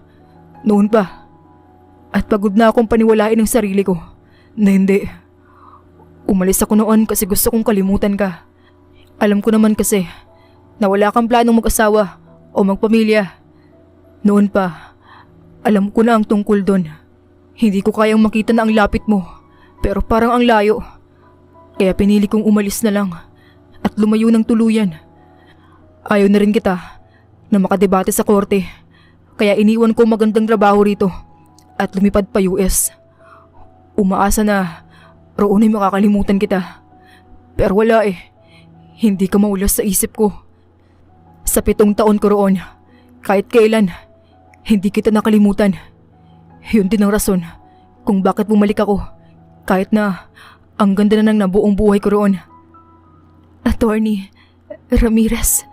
Noon pa. At pagod na akong paniwalain ang sarili ko na hindi. Umalis ako noon kasi gusto kong kalimutan ka. Alam ko naman kasi na wala kang planong mag-asawa o magpamilya. Noon pa, alam ko na ang tungkol doon. Hindi ko kayang makita na ang lapit mo, pero parang ang layo. Kaya pinili kong umalis na lang at lumayo ng tuluyan. Ayaw na rin kita na makadebate sa korte, kaya iniwan ko magandang trabaho rito at lumipad pa US. Umaasa na roon ay makakalimutan kita. Pero wala eh, hindi ka maulas sa isip ko. Sa 7 taon ko roon, kahit kailan, hindi kita nakalimutan. Yun din ang rason kung bakit bumalik ako, kahit na ang ganda na ng nabuong buhay ko roon. Attorney Ramirez.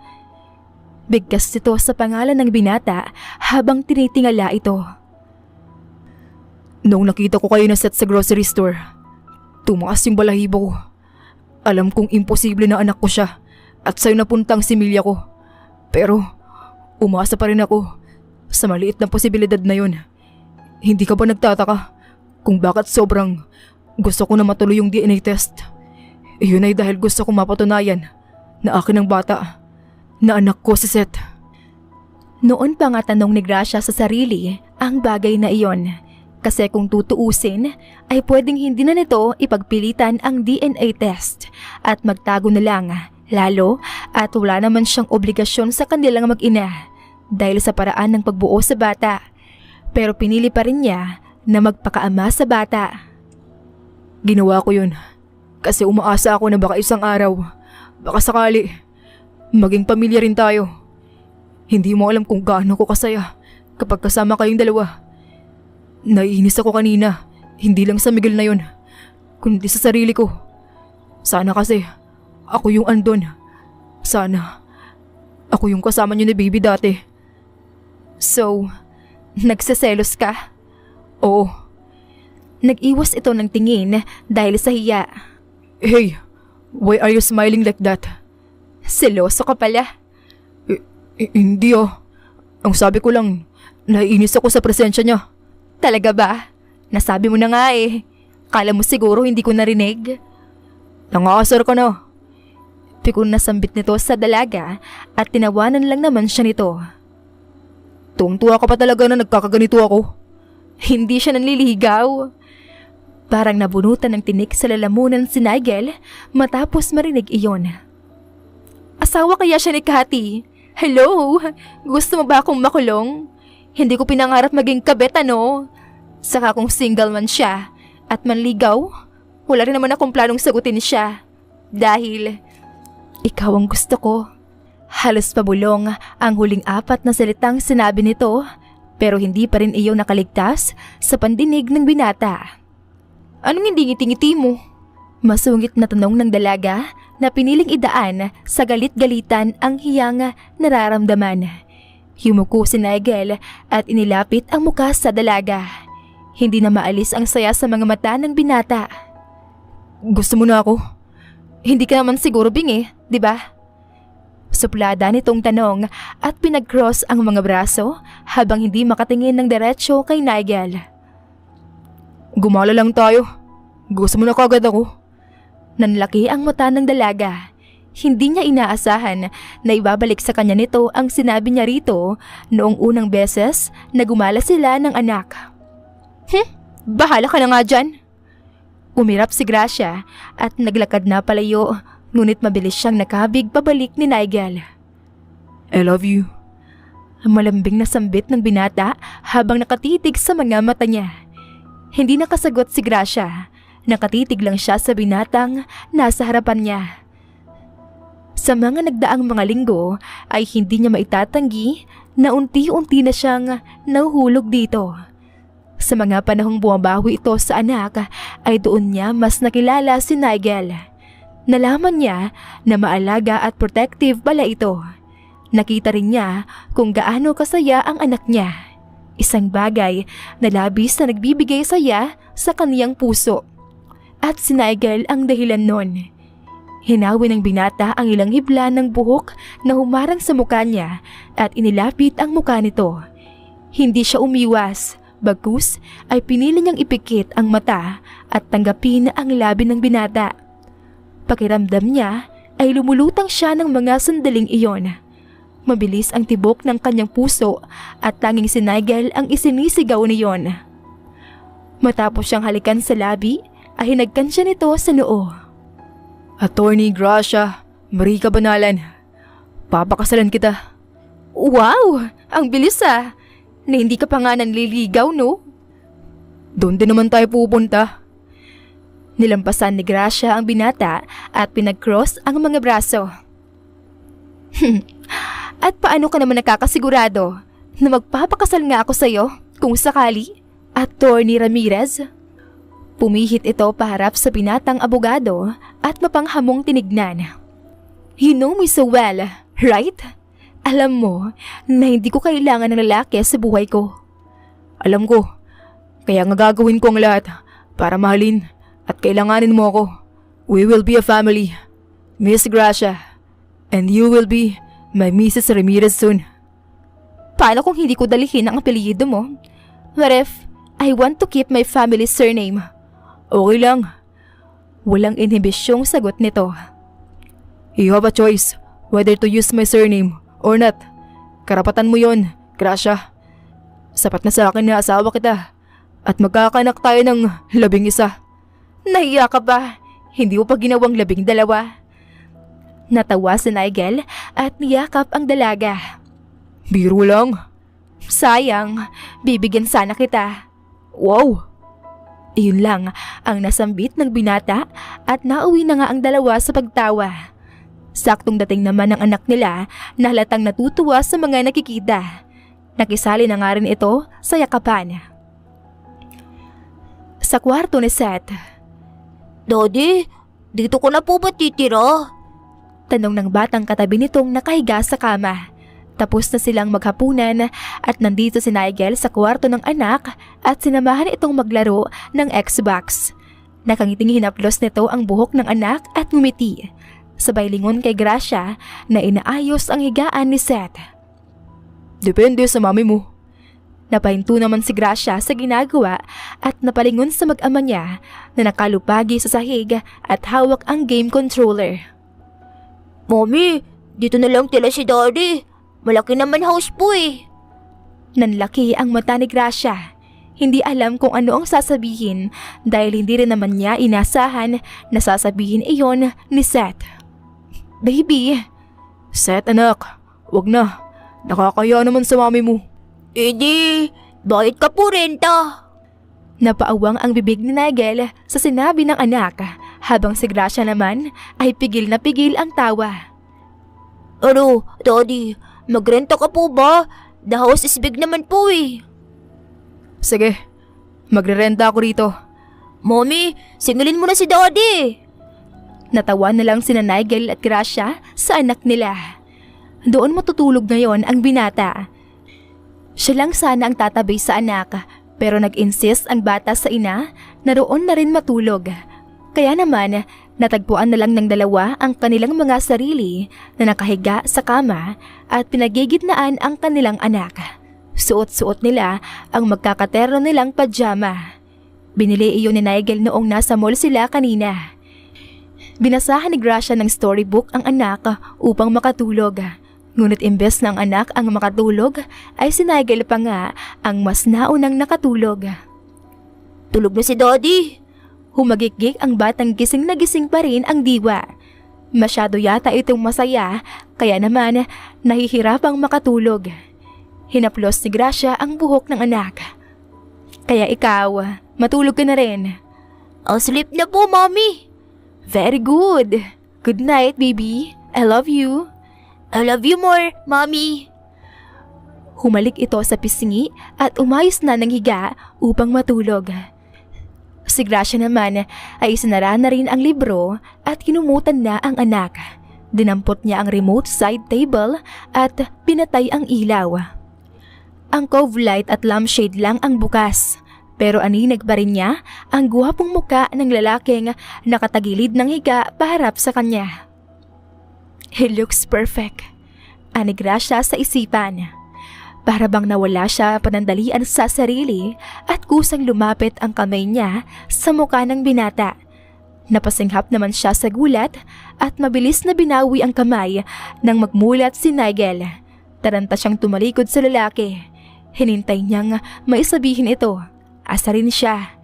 Bigkas nito sa pangalan ng binata habang tinitingala ito. Noong nakita ko kayo na set sa grocery store, tumaas yung balahibo ko. Alam kong imposible na anak ko siya at sa'yo napuntang similya ko. Pero umasa pa rin ako sa maliit na posibilidad na yun. Hindi ka ba nagtataka kung bakit sobrang gusto ko na matuloy yung DNA test? Iyon ay dahil gusto kong mapatunayan na akin ang bata, na anak ko si Seth. Noon pa nga tanong ni Gracia sa sarili ang bagay na iyon. Kasi kung tutuusin, ay pwedeng hindi na nito ipagpilitan ang DNA test at magtago na lang, lalo at wala naman siyang obligasyon sa kanilang mag-ina dahil sa paraan ng pagbuo sa bata. Pero pinili pa rin niya na magpakaama sa bata. Ginawa ko yun kasi umaasa ako na baka isang araw, baka sakali, maging pamilya rin tayo. Hindi mo alam kung gaano ko kasaya kapag kasama kayong dalawa. Naiinis ako kanina, hindi lang sa Miguel na yun, kundi sa sarili ko. Sana kasi, ako yung andon. Sana, ako yung kasama niyo ni baby dati. So, nagseselos ka? Oo. Nag-iwas ito ng tingin dahil sa hiya. Hey, why are you smiling like that? Seloso ka pala. Hindi ah. Ang sabi ko lang, naiinis ako sa presensya niya. Talaga ba? Nasabi mo na nga eh. Kala mo siguro hindi ko narinig. Nangaasar ka na. Pikon na sambit nito sa dalaga at tinawanan lang naman siya nito. Tuwang-tuwa ka pa talaga na nagkakaganito ako. Hindi siya nanliligaw. Parang nabunutan ng tinik sa lalamunan si Nigel matapos marinig iyon. Asawa kaya siya ni Cathy? Hello? Gusto mo ba akong makulong? Hindi ko pinangarap maging kabet ano? Saka kung single man siya at manligaw, wala rin naman akong planong sagutin siya. Dahil ikaw ang gusto ko. Halos pabulong ang huling 4 na salitang sinabi nito, pero hindi pa rin iyon nakaligtas sa pandinig ng binata. Anong hindi ngiti-ngiti mo? Masungit na tanong ng dalaga na piniling idaan sa galit-galitan ang hiyang nararamdaman. Yumuko si Nigel at inilapit ang muka sa dalaga. Hindi na maalis ang saya sa mga mata ng binata. Gusto mo na ako? Hindi ka naman siguro bingi, di ba? Suplada nitong tanong at pinag-cross ang mga braso habang hindi makatingin ng diretsyo kay Nigel. Gumala lang tayo. Gusto mo na kagad ako? Nanlaki ang mata ng dalaga. Hindi niya inaasahan na ibabalik sa kanya nito ang sinabi niya rito noong unang beses na gumala sila ng anak. Bahala ka na nga dyan. Umirap si Gracia at naglakad na palayo, ngunit mabilis siyang nakabig pabalik ni Nigel. I love you. Malambing na sambit ng binata habang nakatitig sa mga mata niya. Hindi nakasagot si Gracia. Nakatitig lang siya sa binatang nasa harapan niya. Sa mga nagdaang mga linggo ay hindi niya maitatanggi na unti-unti na siyang nahuhulog dito. Sa mga panahong bumabawi ito sa anak ay doon niya mas nakilala si Nigel. Nalaman niya na maalaga at protective pala ito. Nakita rin niya kung gaano kasaya ang anak niya. Isang bagay na labis na nagbibigay saya sa kaniyang puso. At si Nigel ang dahilan nun. Hinawi ng binata ang ilang hibla ng buhok na humarang sa mukha niya at inilapit ang mukha nito. Hindi siya umiwas, bagkus ay pinili niyang ipikit ang mata at tanggapin ang labi ng binata. Pakiramdam niya ay lumulutang siya ng mga sandaling iyon. Mabilis ang tibok ng kanyang puso at tanging si Nigel ang isinisigaw niyon. Matapos siyang halikan sa labi, ay hinagkan siya nito sa noo. Attorney Gracia, Marica Banalan, papakasalan kita. Wow! Ang bilis ah! Na hindi ka pa nga nanliligaw, no? Doon din naman tayo pupunta. Nilampasan ni Gracia ang binata at pinag-cross ang mga braso. At paano ka naman nakakasigurado na magpapakasal nga ako sa'yo kung sakali, Attorney Ramirez? Pumihit ito paharap sa binatang abogado at mapanghamong tinignan. You know me so well, right? Alam mo na hindi ko kailangan ng lalaki sa buhay ko. Alam ko, kaya nga gagawin ko ang lahat para mahalin at kailanganin mo ako. We will be a family, Miss Gracia, and you will be my Mrs. Ramirez soon. Paano kung hindi ko dalihin ang apelyido mo? What if I want to keep my family surname? Okay lang. Walang inhibisyong sagot nito. You have a choice whether to use my surname or not. Karapatan mo yon, Gracia. Sapat na sa akin na asawa kita At magkakanak tayo ng 11. Nahiya ka ba? Hindi mo pa ginawang 12? Natawa si Nigel at niyakap ang dalaga. Biro lang. Sayang, bibigyan sana kita. Wow! Iyon lang ang nasambit ng binata at nauwi na nga ang dalawa sa pagtawa. Saktong dating naman ng anak nila na halatang natutuwa sa mga nakikita. Nakisali na nga rin ito sa yakapan. Sa kwarto ni Seth, Daddy, dito ko na po ba titira? tanong ng batang katabi nitong nakahiga sa kama. Tapos na silang maghapunan at nandito si Nigel sa kwarto ng anak at sinamahan itong maglaro ng Xbox. Nakangiting hinaplos nito ang buhok ng anak at ngumiti. Sabay lingon kay Gracia na inaayos ang higaan ni Seth. Depende sa mami mo. Napahinto naman si Gracia sa ginagawa at napalingon sa mag-ama niya na nakalupagi sa sahig at hawak ang game controller. Mommy, dito na lang tila si Daddy. Malaki naman house po eh. Nanlaki ang mata ni Gracia. Hindi alam kung ano ang sasabihin dahil hindi rin naman niya inasahan na sasabihin iyon ni Seth. Baby, Seth anak, wag na. Nakakaya naman sa mami mo. Edi, bakit ka po renta? napaawang ang bibig ni Nigel sa sinabi ng anak habang si Gracia naman ay pigil na pigil ang tawa. Ano, Daddy, magrenta ka po ba? The house is big naman po eh. Sige, magrerenta ako rito. Mommy, singilin mo na si Daddy. Natawa na lang sina Nigel at Gracia sa anak nila. Doon matutulog ngayon ang binata. Siya lang sana ang tatabi sa anak pero nag-insist ang bata sa ina na roon na rin matulog. Kaya naman natagpuan na lang ng dalawa ang kanilang mga sarili na nakahiga sa kama at pinagigitnaan ang kanilang anak. Suot-suot nila ang magkakaterno nilang pajama. Binili iyon ni Nigel noong nasa mall sila kanina. Binasahan ni Gracia ng storybook ang anak upang makatulog. Ngunit imbes na ang anak ang makatulog, ay si Nigel pa nga ang mas naunang nakatulog. Tulog na si Daddy. Humagikgik ang batang gising na gising pa rin ang diwa. Masyado yata itong masaya, kaya naman nahihirapang makatulog. Hinaplos ni Gracia ang buhok ng anak. Kaya ikaw, matulog ka na rin. I'll sleep na po, Mommy. Very good. Good night, baby. I love you. I love you more, Mommy. Humalik ito sa pisngi at umayos na ng higa upang matulog. Si Gracia naman ay isinara na rin ang libro at kinumutan na ang anak. Dinampot niya ang remote side table at pinatay ang ilaw. Ang cove light at lampshade lang ang bukas. Pero aninag pa rin niya ang guwapong muka ng lalaking nakatagilid ng higa paharap sa kanya. He looks perfect, ani Gracia sa isipan. Para bang nawala siya panandalian sa sarili at kusang lumapit ang kamay niya sa mukha ng binata. Napasinghap naman siya sa gulat at mabilis na binawi ang kamay nang magmulat si Nigel. Taranta siyang tumalikod sa lalaki. Hinintay niyang maisabihin ito. Asarin siya.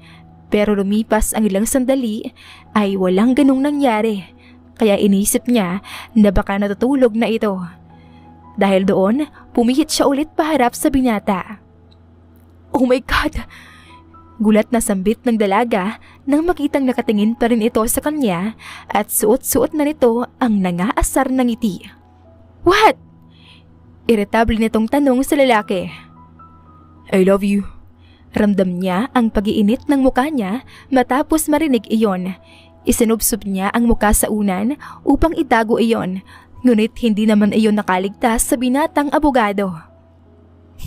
Pero lumipas ang ilang sandali ay walang ganong nangyari. Kaya inisip niya na baka natutulog na ito. Dahil doon, pumihit siya ulit paharap sa binata. Oh my God! Gulat na sambit ng dalaga nang makitang nakatingin pa rin ito sa kanya at suot-suot na nito ang nangaasar ng ngiti. What? Irritable nitong tanong sa lalaki. I love you. Ramdam niya ang pag-iinit ng mukha niya matapos marinig iyon. Isinubsob niya ang mukha sa unan upang itago iyon, ngunit hindi naman iyon nakaligtas sa binatang abogado.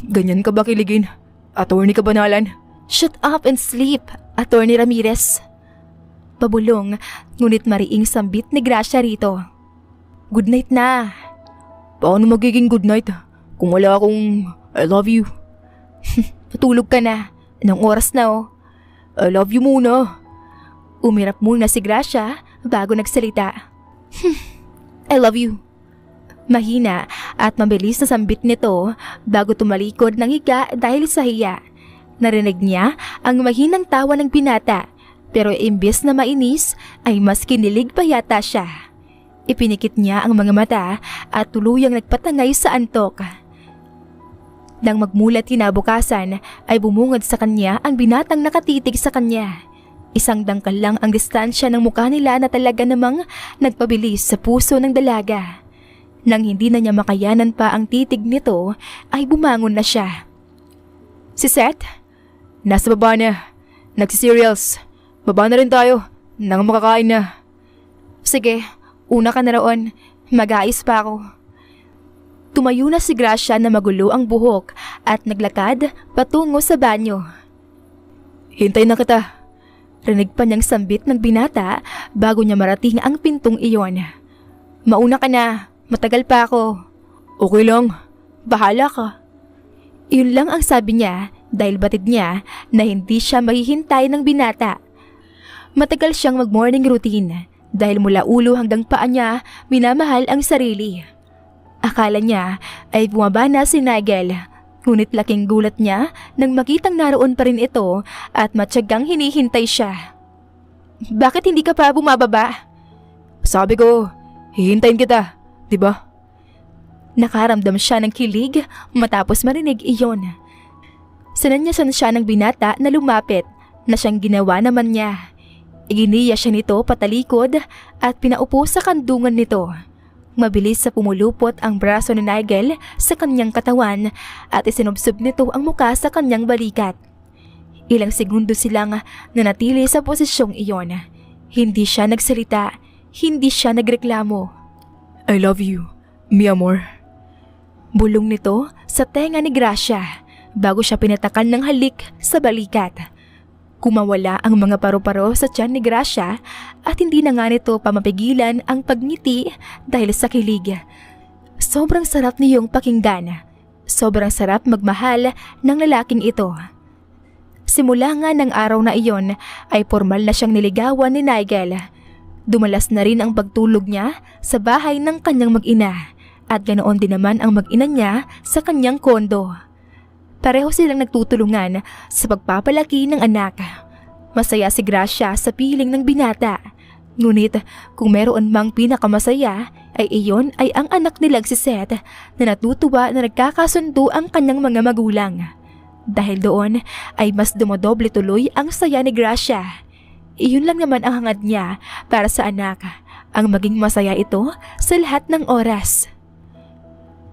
Ganyan ka ba kiligin? Attorney ka banalan? Shut up and sleep, Attorney Ramirez. Pabulong, ngunit mariing sambit ni Gracia rito. Good night na. Paano magiging good night kung wala akong I love you? Patulog ka na. Anong oras na oh? I love you muna. Umirap muna si Gracia bago nagsalita. I love you. Mahina at mabilis na sambit nito bago tumalikod ng higa dahil sa hiya. Narinig niya ang mahinang tawa ng binata, pero imbes na mainis ay mas kinilig pa yata siya. Ipinikit niya ang mga mata at tuluyang nagpatangay sa antok. Nang magmulat kinabukasan ay bumungad sa kanya ang binatang nakatitig sa kanya. Isang dangkal lang ang distansya ng mukha nila na talaga namang nagpabilis sa puso ng dalaga. Nang hindi na niya makayanan pa ang titig nito ay bumangon na siya. Si Seth? Nasa baba na. Nagsi-cereals. Baba na rin tayo. Nang makakain na. Sige, una ka na roon. Mag-aayos pa ako. Tumayo na si Gracia na magulo ang buhok at naglakad patungo sa banyo. Hintay na kita. Rinig pa niyang sambit ng binata bago niya marating ang pintong iyon. Mauna ka na. Matagal pa ako. Okay lang. Bahala ka. Iyon lang ang sabi niya dahil batid niya na hindi siya mahihintay ng binata. Matagal siyang mag-morning routine dahil mula ulo hanggang paa niya minamahal ang sarili. Akala niya ay bumaba na si Nigel, ngunit laking gulat niya nang makitang naroon pa rin ito at matyagang hinihintay siya. Bakit hindi ka pa bumababa? Sabi ko, hihintayin kita, diba? Nakaramdam siya ng kilig matapos marinig iyon. Sinanyasan siya ng binata na lumapit na siyang ginawa naman niya. Iginiya siya nito patalikod at pinaupo sa kandungan nito. Mabilis sa pumulupot ang braso ni Nigel sa kanyang katawan at isinubsob nito ang muka sa kanyang balikat. Ilang segundo silang nanatili sa posisyong iyon. Hindi siya nagsalita, hindi siya nagreklamo. I love you, mi amor. Bulong nito sa tenga ni Gracia bago siya pinatakan ng halik sa balikat. Kumawala ang mga paru-paro sa tiyan ni Gracia at hindi na nga nito pa mapigilan ang pagngiti dahil sa kilig. Sobrang sarap niyong pakinggan. Sobrang sarap magmahal ng lalaking ito. Simula nga ng araw na iyon ay formal na siyang niligawan ni Nigel. Dumalas na rin ang pagtulog niya sa bahay ng kanyang mag-ina at ganoon din naman ang mag-ina niya sa kanyang kondo. Pareho silang nagtutulungan sa pagpapalaki ng anak. Masaya si Gracia sa piling ng binata. Ngunit kung meron mang pinakamasaya ay iyon ay ang anak nilang si Seth na natutuwa na nagkakasundo ang kanyang mga magulang. Dahil doon ay mas dumodoble tuloy ang saya ni Gracia. Iyon lang naman ang hangad niya para sa anak, ang maging masaya ito sa lahat ng oras.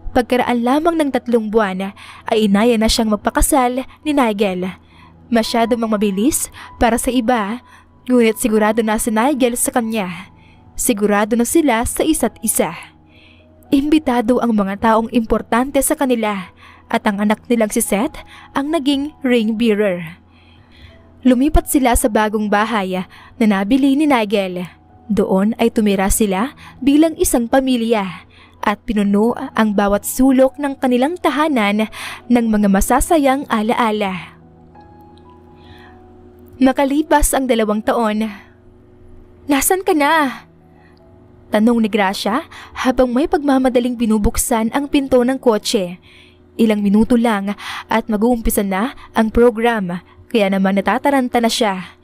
Pagkaraan lamang ng 3 buwan ay inaya na siyang magpakasal ni Nigel. Masyado mang mabilis para sa iba, ngunit sigurado na si Nigel sa kanya. Sigurado na sila sa isa't isa. Imbitado ang mga taong importante sa kanila at ang anak nilang si Seth ang naging ring bearer. Lumipat sila sa bagong bahay na nabili ni Nigel. Doon ay tumira sila bilang isang pamilya at pinuno ang bawat sulok ng kanilang tahanan ng mga masasayang alaala. Makalipas ang 2 taon, "Nasaan ka na?" tanong ni Gracia habang may pagmamadaling binubuksan ang pinto ng kotse. Ilang minuto lang at mag-uumpisa na ang program, kaya naman natataranta na siya.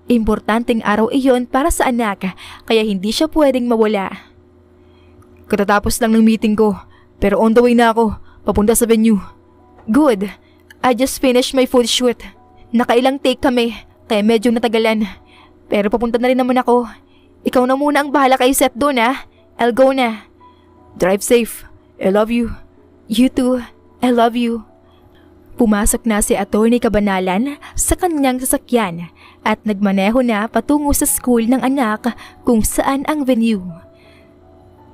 Importanteng araw iyon para sa anak, kaya hindi siya pwedeng mawala. Katatapos lang ng meeting ko, pero on the way na ako, papunta sa venue. Good. I just finished my food shoot. Nakailang take kami, kaya medyo natagalan. Pero papunta na rin naman ako. Ikaw na muna ang bahala kay Seth doon I'll go na. Drive safe. I love you. You too. I love you. Pumasok na si Atty. Cabanalan sa kanyang sasakyan at nagmaneho na patungo sa school ng anak kung saan ang venue.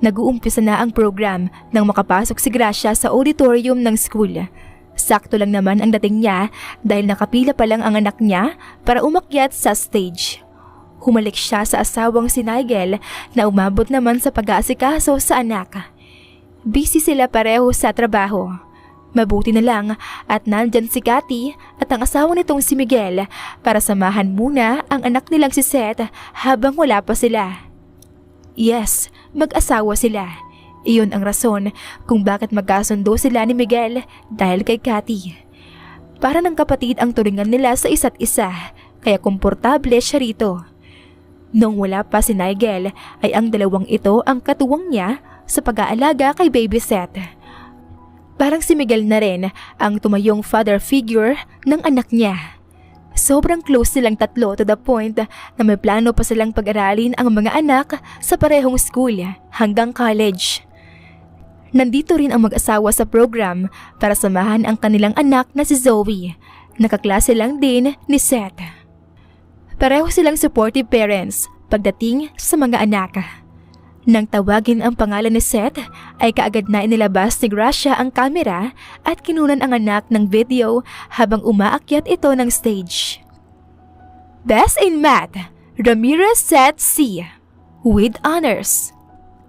Nag-uumpisa na ang program nang makapasok si Gracia sa auditorium ng school. Sakto lang naman ang dating niya dahil nakapila pa lang ang anak niya para umakyat sa stage. Humalik siya sa asawang si Nigel na umabot naman sa pag-aasikaso sa anak. Busy sila pareho sa trabaho. Mabuti na lang at nandyan si Cathy at ang asawa nitong si Miguel para samahan muna ang anak nilang si Seth habang wala pa sila. Yes, mag-asawa sila. Iyon ang rason kung bakit magkasundo sila ni Miguel dahil kay Cathy. Para ng kapatid ang turingan nila sa isa't isa, kaya komportable siya rito. Noong wala pa si Nigel ay ang dalawang ito ang katuwang niya sa pag-aalaga kay Baby Seth. Parang si Miguel na rin ang tumayong father figure ng anak niya. Sobrang close silang tatlo to the point na may plano pa silang pag-aralin ang mga anak sa parehong school hanggang college. Nandito rin ang mag-asawa sa program para samahan ang kanilang anak na si Zoe. Nakaklase lang din ni Seth. Pareho silang supportive parents pagdating sa mga anak. Nang tawagin ang pangalan ni Seth, ay kaagad na inilabas ni Gracia ang kamera at kinunan ang anak ng video habang umaakyat ito ng stage. Best in Math, Ramirez Seth C. With honors.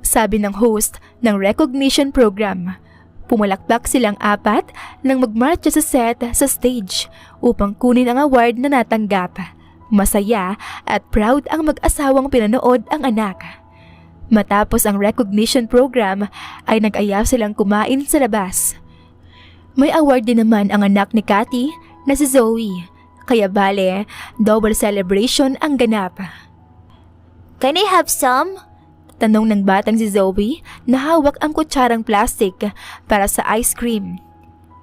Sabi ng host ng recognition program. Pumalakpak silang apat nang magmarcha sa Seth sa stage upang kunin ang award na natanggap. Masaya at proud ang mag-asawang pinanood ang anak. Matapos ang recognition program ay nag-aya silang kumain sa labas. May award din naman ang anak ni Cathy na si Zoe, kaya bale, double celebration ang ganap. Can I have some? Tanong ng batang si Zoe na hawak ang kutsarang plastic para sa ice cream.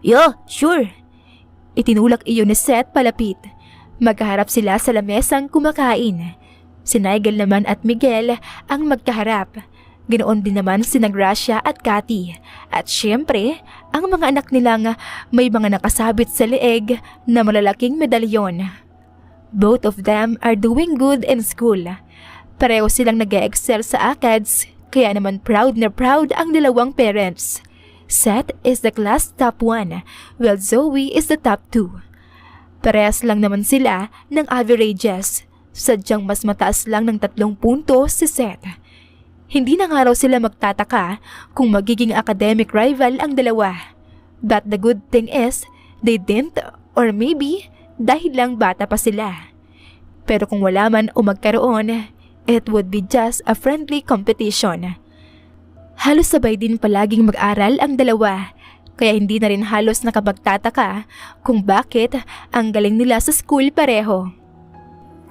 Yeah, sure. Itinulak iyon ni Seth palapit. Magkaharap sila sa lamesang kumakain. Si Nigel naman at Miguel ang magkaharap. Ginoon din naman si Gracia at Cathy. At syempre, ang mga anak nilang may mga nakasabit sa leeg na malalaking medalyon. Both of them are doing good in school. Pareho silang nag-excel sa ACADS, kaya naman proud na proud ang dalawang parents. Seth is the class top 1, while Zoe is the top 2. Parehas lang naman sila ng averages. Sadyang mas mataas lang ng 3 puntos si Seth. Hindi na nga raw sila magtataka kung magiging academic rival ang dalawa. But the good thing is, they didn't, or maybe dahil lang bata pa sila. Pero kung wala man o magkaroon, it would be just a friendly competition. Halos sabay din palaging mag-aral ang dalawa. Kaya hindi na rin halos nakapagtataka kung bakit ang galing nila sa school pareho.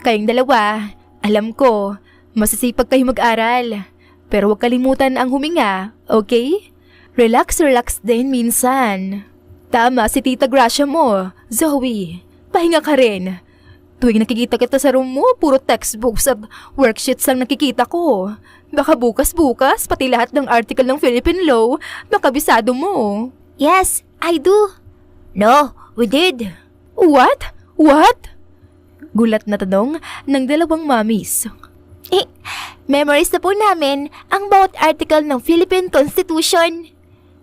Kayong dalawa, alam ko, masisipag kayo mag-aral. Pero huwag kalimutan ang huminga, okay? Relax din minsan. Tama si Tita Gracia mo, Zoe. Pahinga ka rin. Tuwing nakikita kita sa room mo, puro textbooks at worksheets ang nakikita ko. Baka bukas, pati lahat ng article ng Philippine Law, makabisado mo. Yes, I do. No, we did. What? Gulat na tanong ng dalawang mommies. Memorize na po namin ang bawat article ng Philippine Constitution.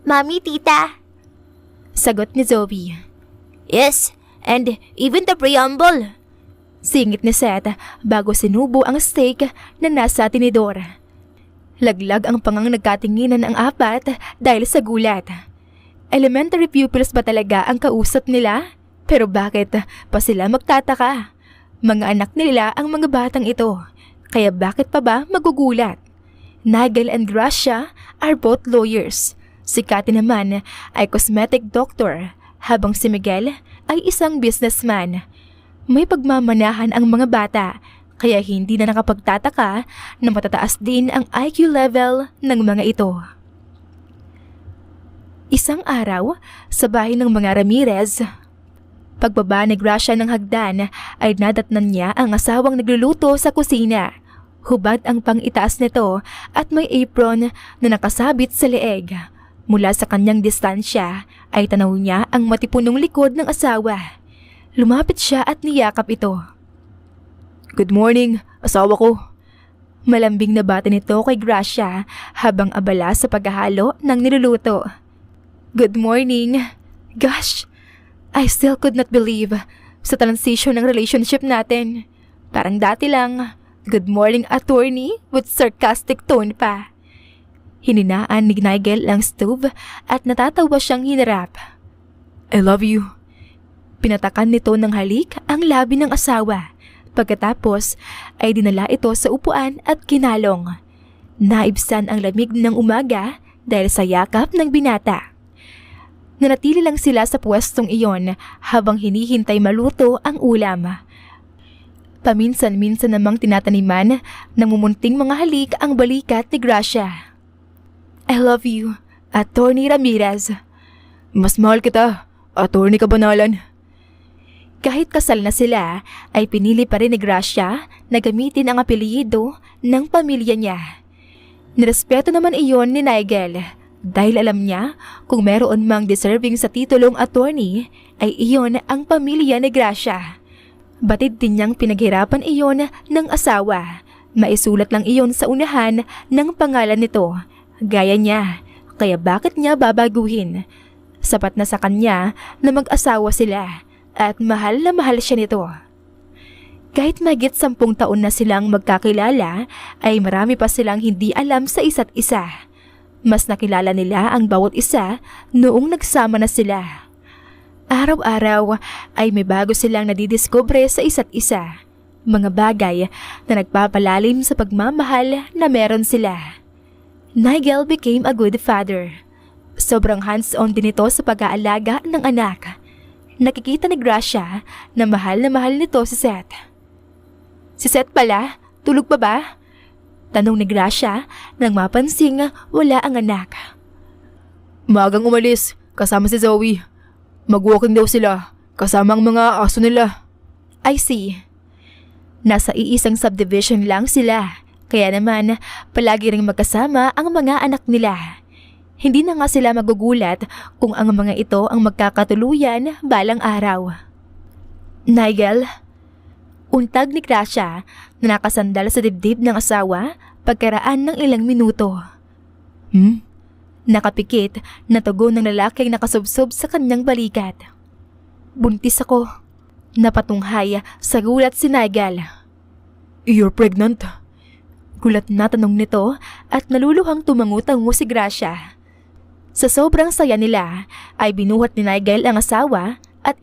Mami, tita. Sagot ni Zoe. Yes, and even the preamble. Singit ni Seth bago sinubo ang steak na nasa tinidor. Laglag ang pangang nagkatinginan ang apat dahil sa gulat. Elementary pupils ba talaga ang kausap nila? Pero bakit pa sila magtataka? Mga anak nila ang mga batang ito, kaya bakit pa ba magugulat? Nigel and Gracia are both lawyers. Si Cathy naman ay cosmetic doctor, habang si Miguel ay isang businessman. May pagmamanahan ang mga bata, kaya hindi na nakapagtataka na matataas din ang IQ level ng mga ito. Isang araw, sa bahay ng mga Ramirez, pagbaba ni Gracia ng hagdan ay nadatnan niya ang asawang nagluluto sa kusina. Hubad ang pang-itaas nito at may apron na nakasabit sa leeg. Mula sa kanyang distansya ay tanaw niya ang matipunong likod ng asawa. Lumapit siya at niyakap ito. Good morning, asawa ko. Malambing na bata nito kay Gracia habang abala sa paghahalo ng niluluto. Good morning. Gosh, I still could not believe sa transition ng relationship natin. Parang dati lang, good morning attorney with sarcastic tone pa. Hininaan ni Nigel ang stove at natatawa siyang hinarap. I love you. Pinatakan nito ng halik ang labi ng asawa. Pagkatapos ay dinala ito sa upuan at kinalong. Naibsan ang lamig ng umaga dahil sa yakap ng binata. Nanatili lang sila sa pwestong iyon habang hinihintay maluto ang ulam. Paminsan-minsan namang tinataniman ng mumunting mga halik ang balikat ni Gracia. I love you, Attorney Ramirez. Mas mahal kita, Attorney Kabanalan. Kahit kasal na sila, ay pinili pa rin ni Gracia na gamitin ang apelyido ng pamilya niya. Nirespeto naman iyon ni Nigel dahil alam niya kung meron mang deserving sa titulong attorney ay iyon ang pamilya ni Gracia. Batid din niyang pinaghirapan iyon ng asawa. Maisulat lang iyon sa unahan ng pangalan nito. Gaya niya, kaya bakit niya babaguhin? Sapat na sa kanya na mag-asawa sila at mahal na mahal siya nito. Kahit mahigit 10 taon na silang magkakilala, ay marami pa silang hindi alam sa isa't isa. Mas nakilala nila ang bawat isa noong nagsama na sila. Araw-araw ay may bago silang nadidiskubre sa isa't isa. Mga bagay na nagpapalalim sa pagmamahal na meron sila. Nigel became a good father. Sobrang hands-on din ito sa pag-aalaga ng anak. Nakikita ni Gracia na mahal nito si Seth. Si Seth pala, tulog pa ba? Tanong ni Gracia nang mapansing wala ang anak. Maagang umalis, kasama si Zoe. Mag-walking daw sila, kasama ang mga aso nila. I see. Nasa iisang subdivision lang sila, kaya naman palagi ring magkasama ang mga anak nila. Hindi na nga sila magugulat kung ang mga ito ang magkakatuluyan balang araw. Nigel, untag ni Gracia na nakasandal sa dibdib ng asawa pagkaraan ng ilang minuto. Nakapikit na tugon ng lalaking nakasubsob sa kanyang balikat. Buntis ako. Napatunghay sa gulat si Nigel. You're pregnant? Gulat na tanong nito at naluluhang tumangu-tango si Gracia. Sa sobrang saya nila ay binuhat ni Nigel ang asawa at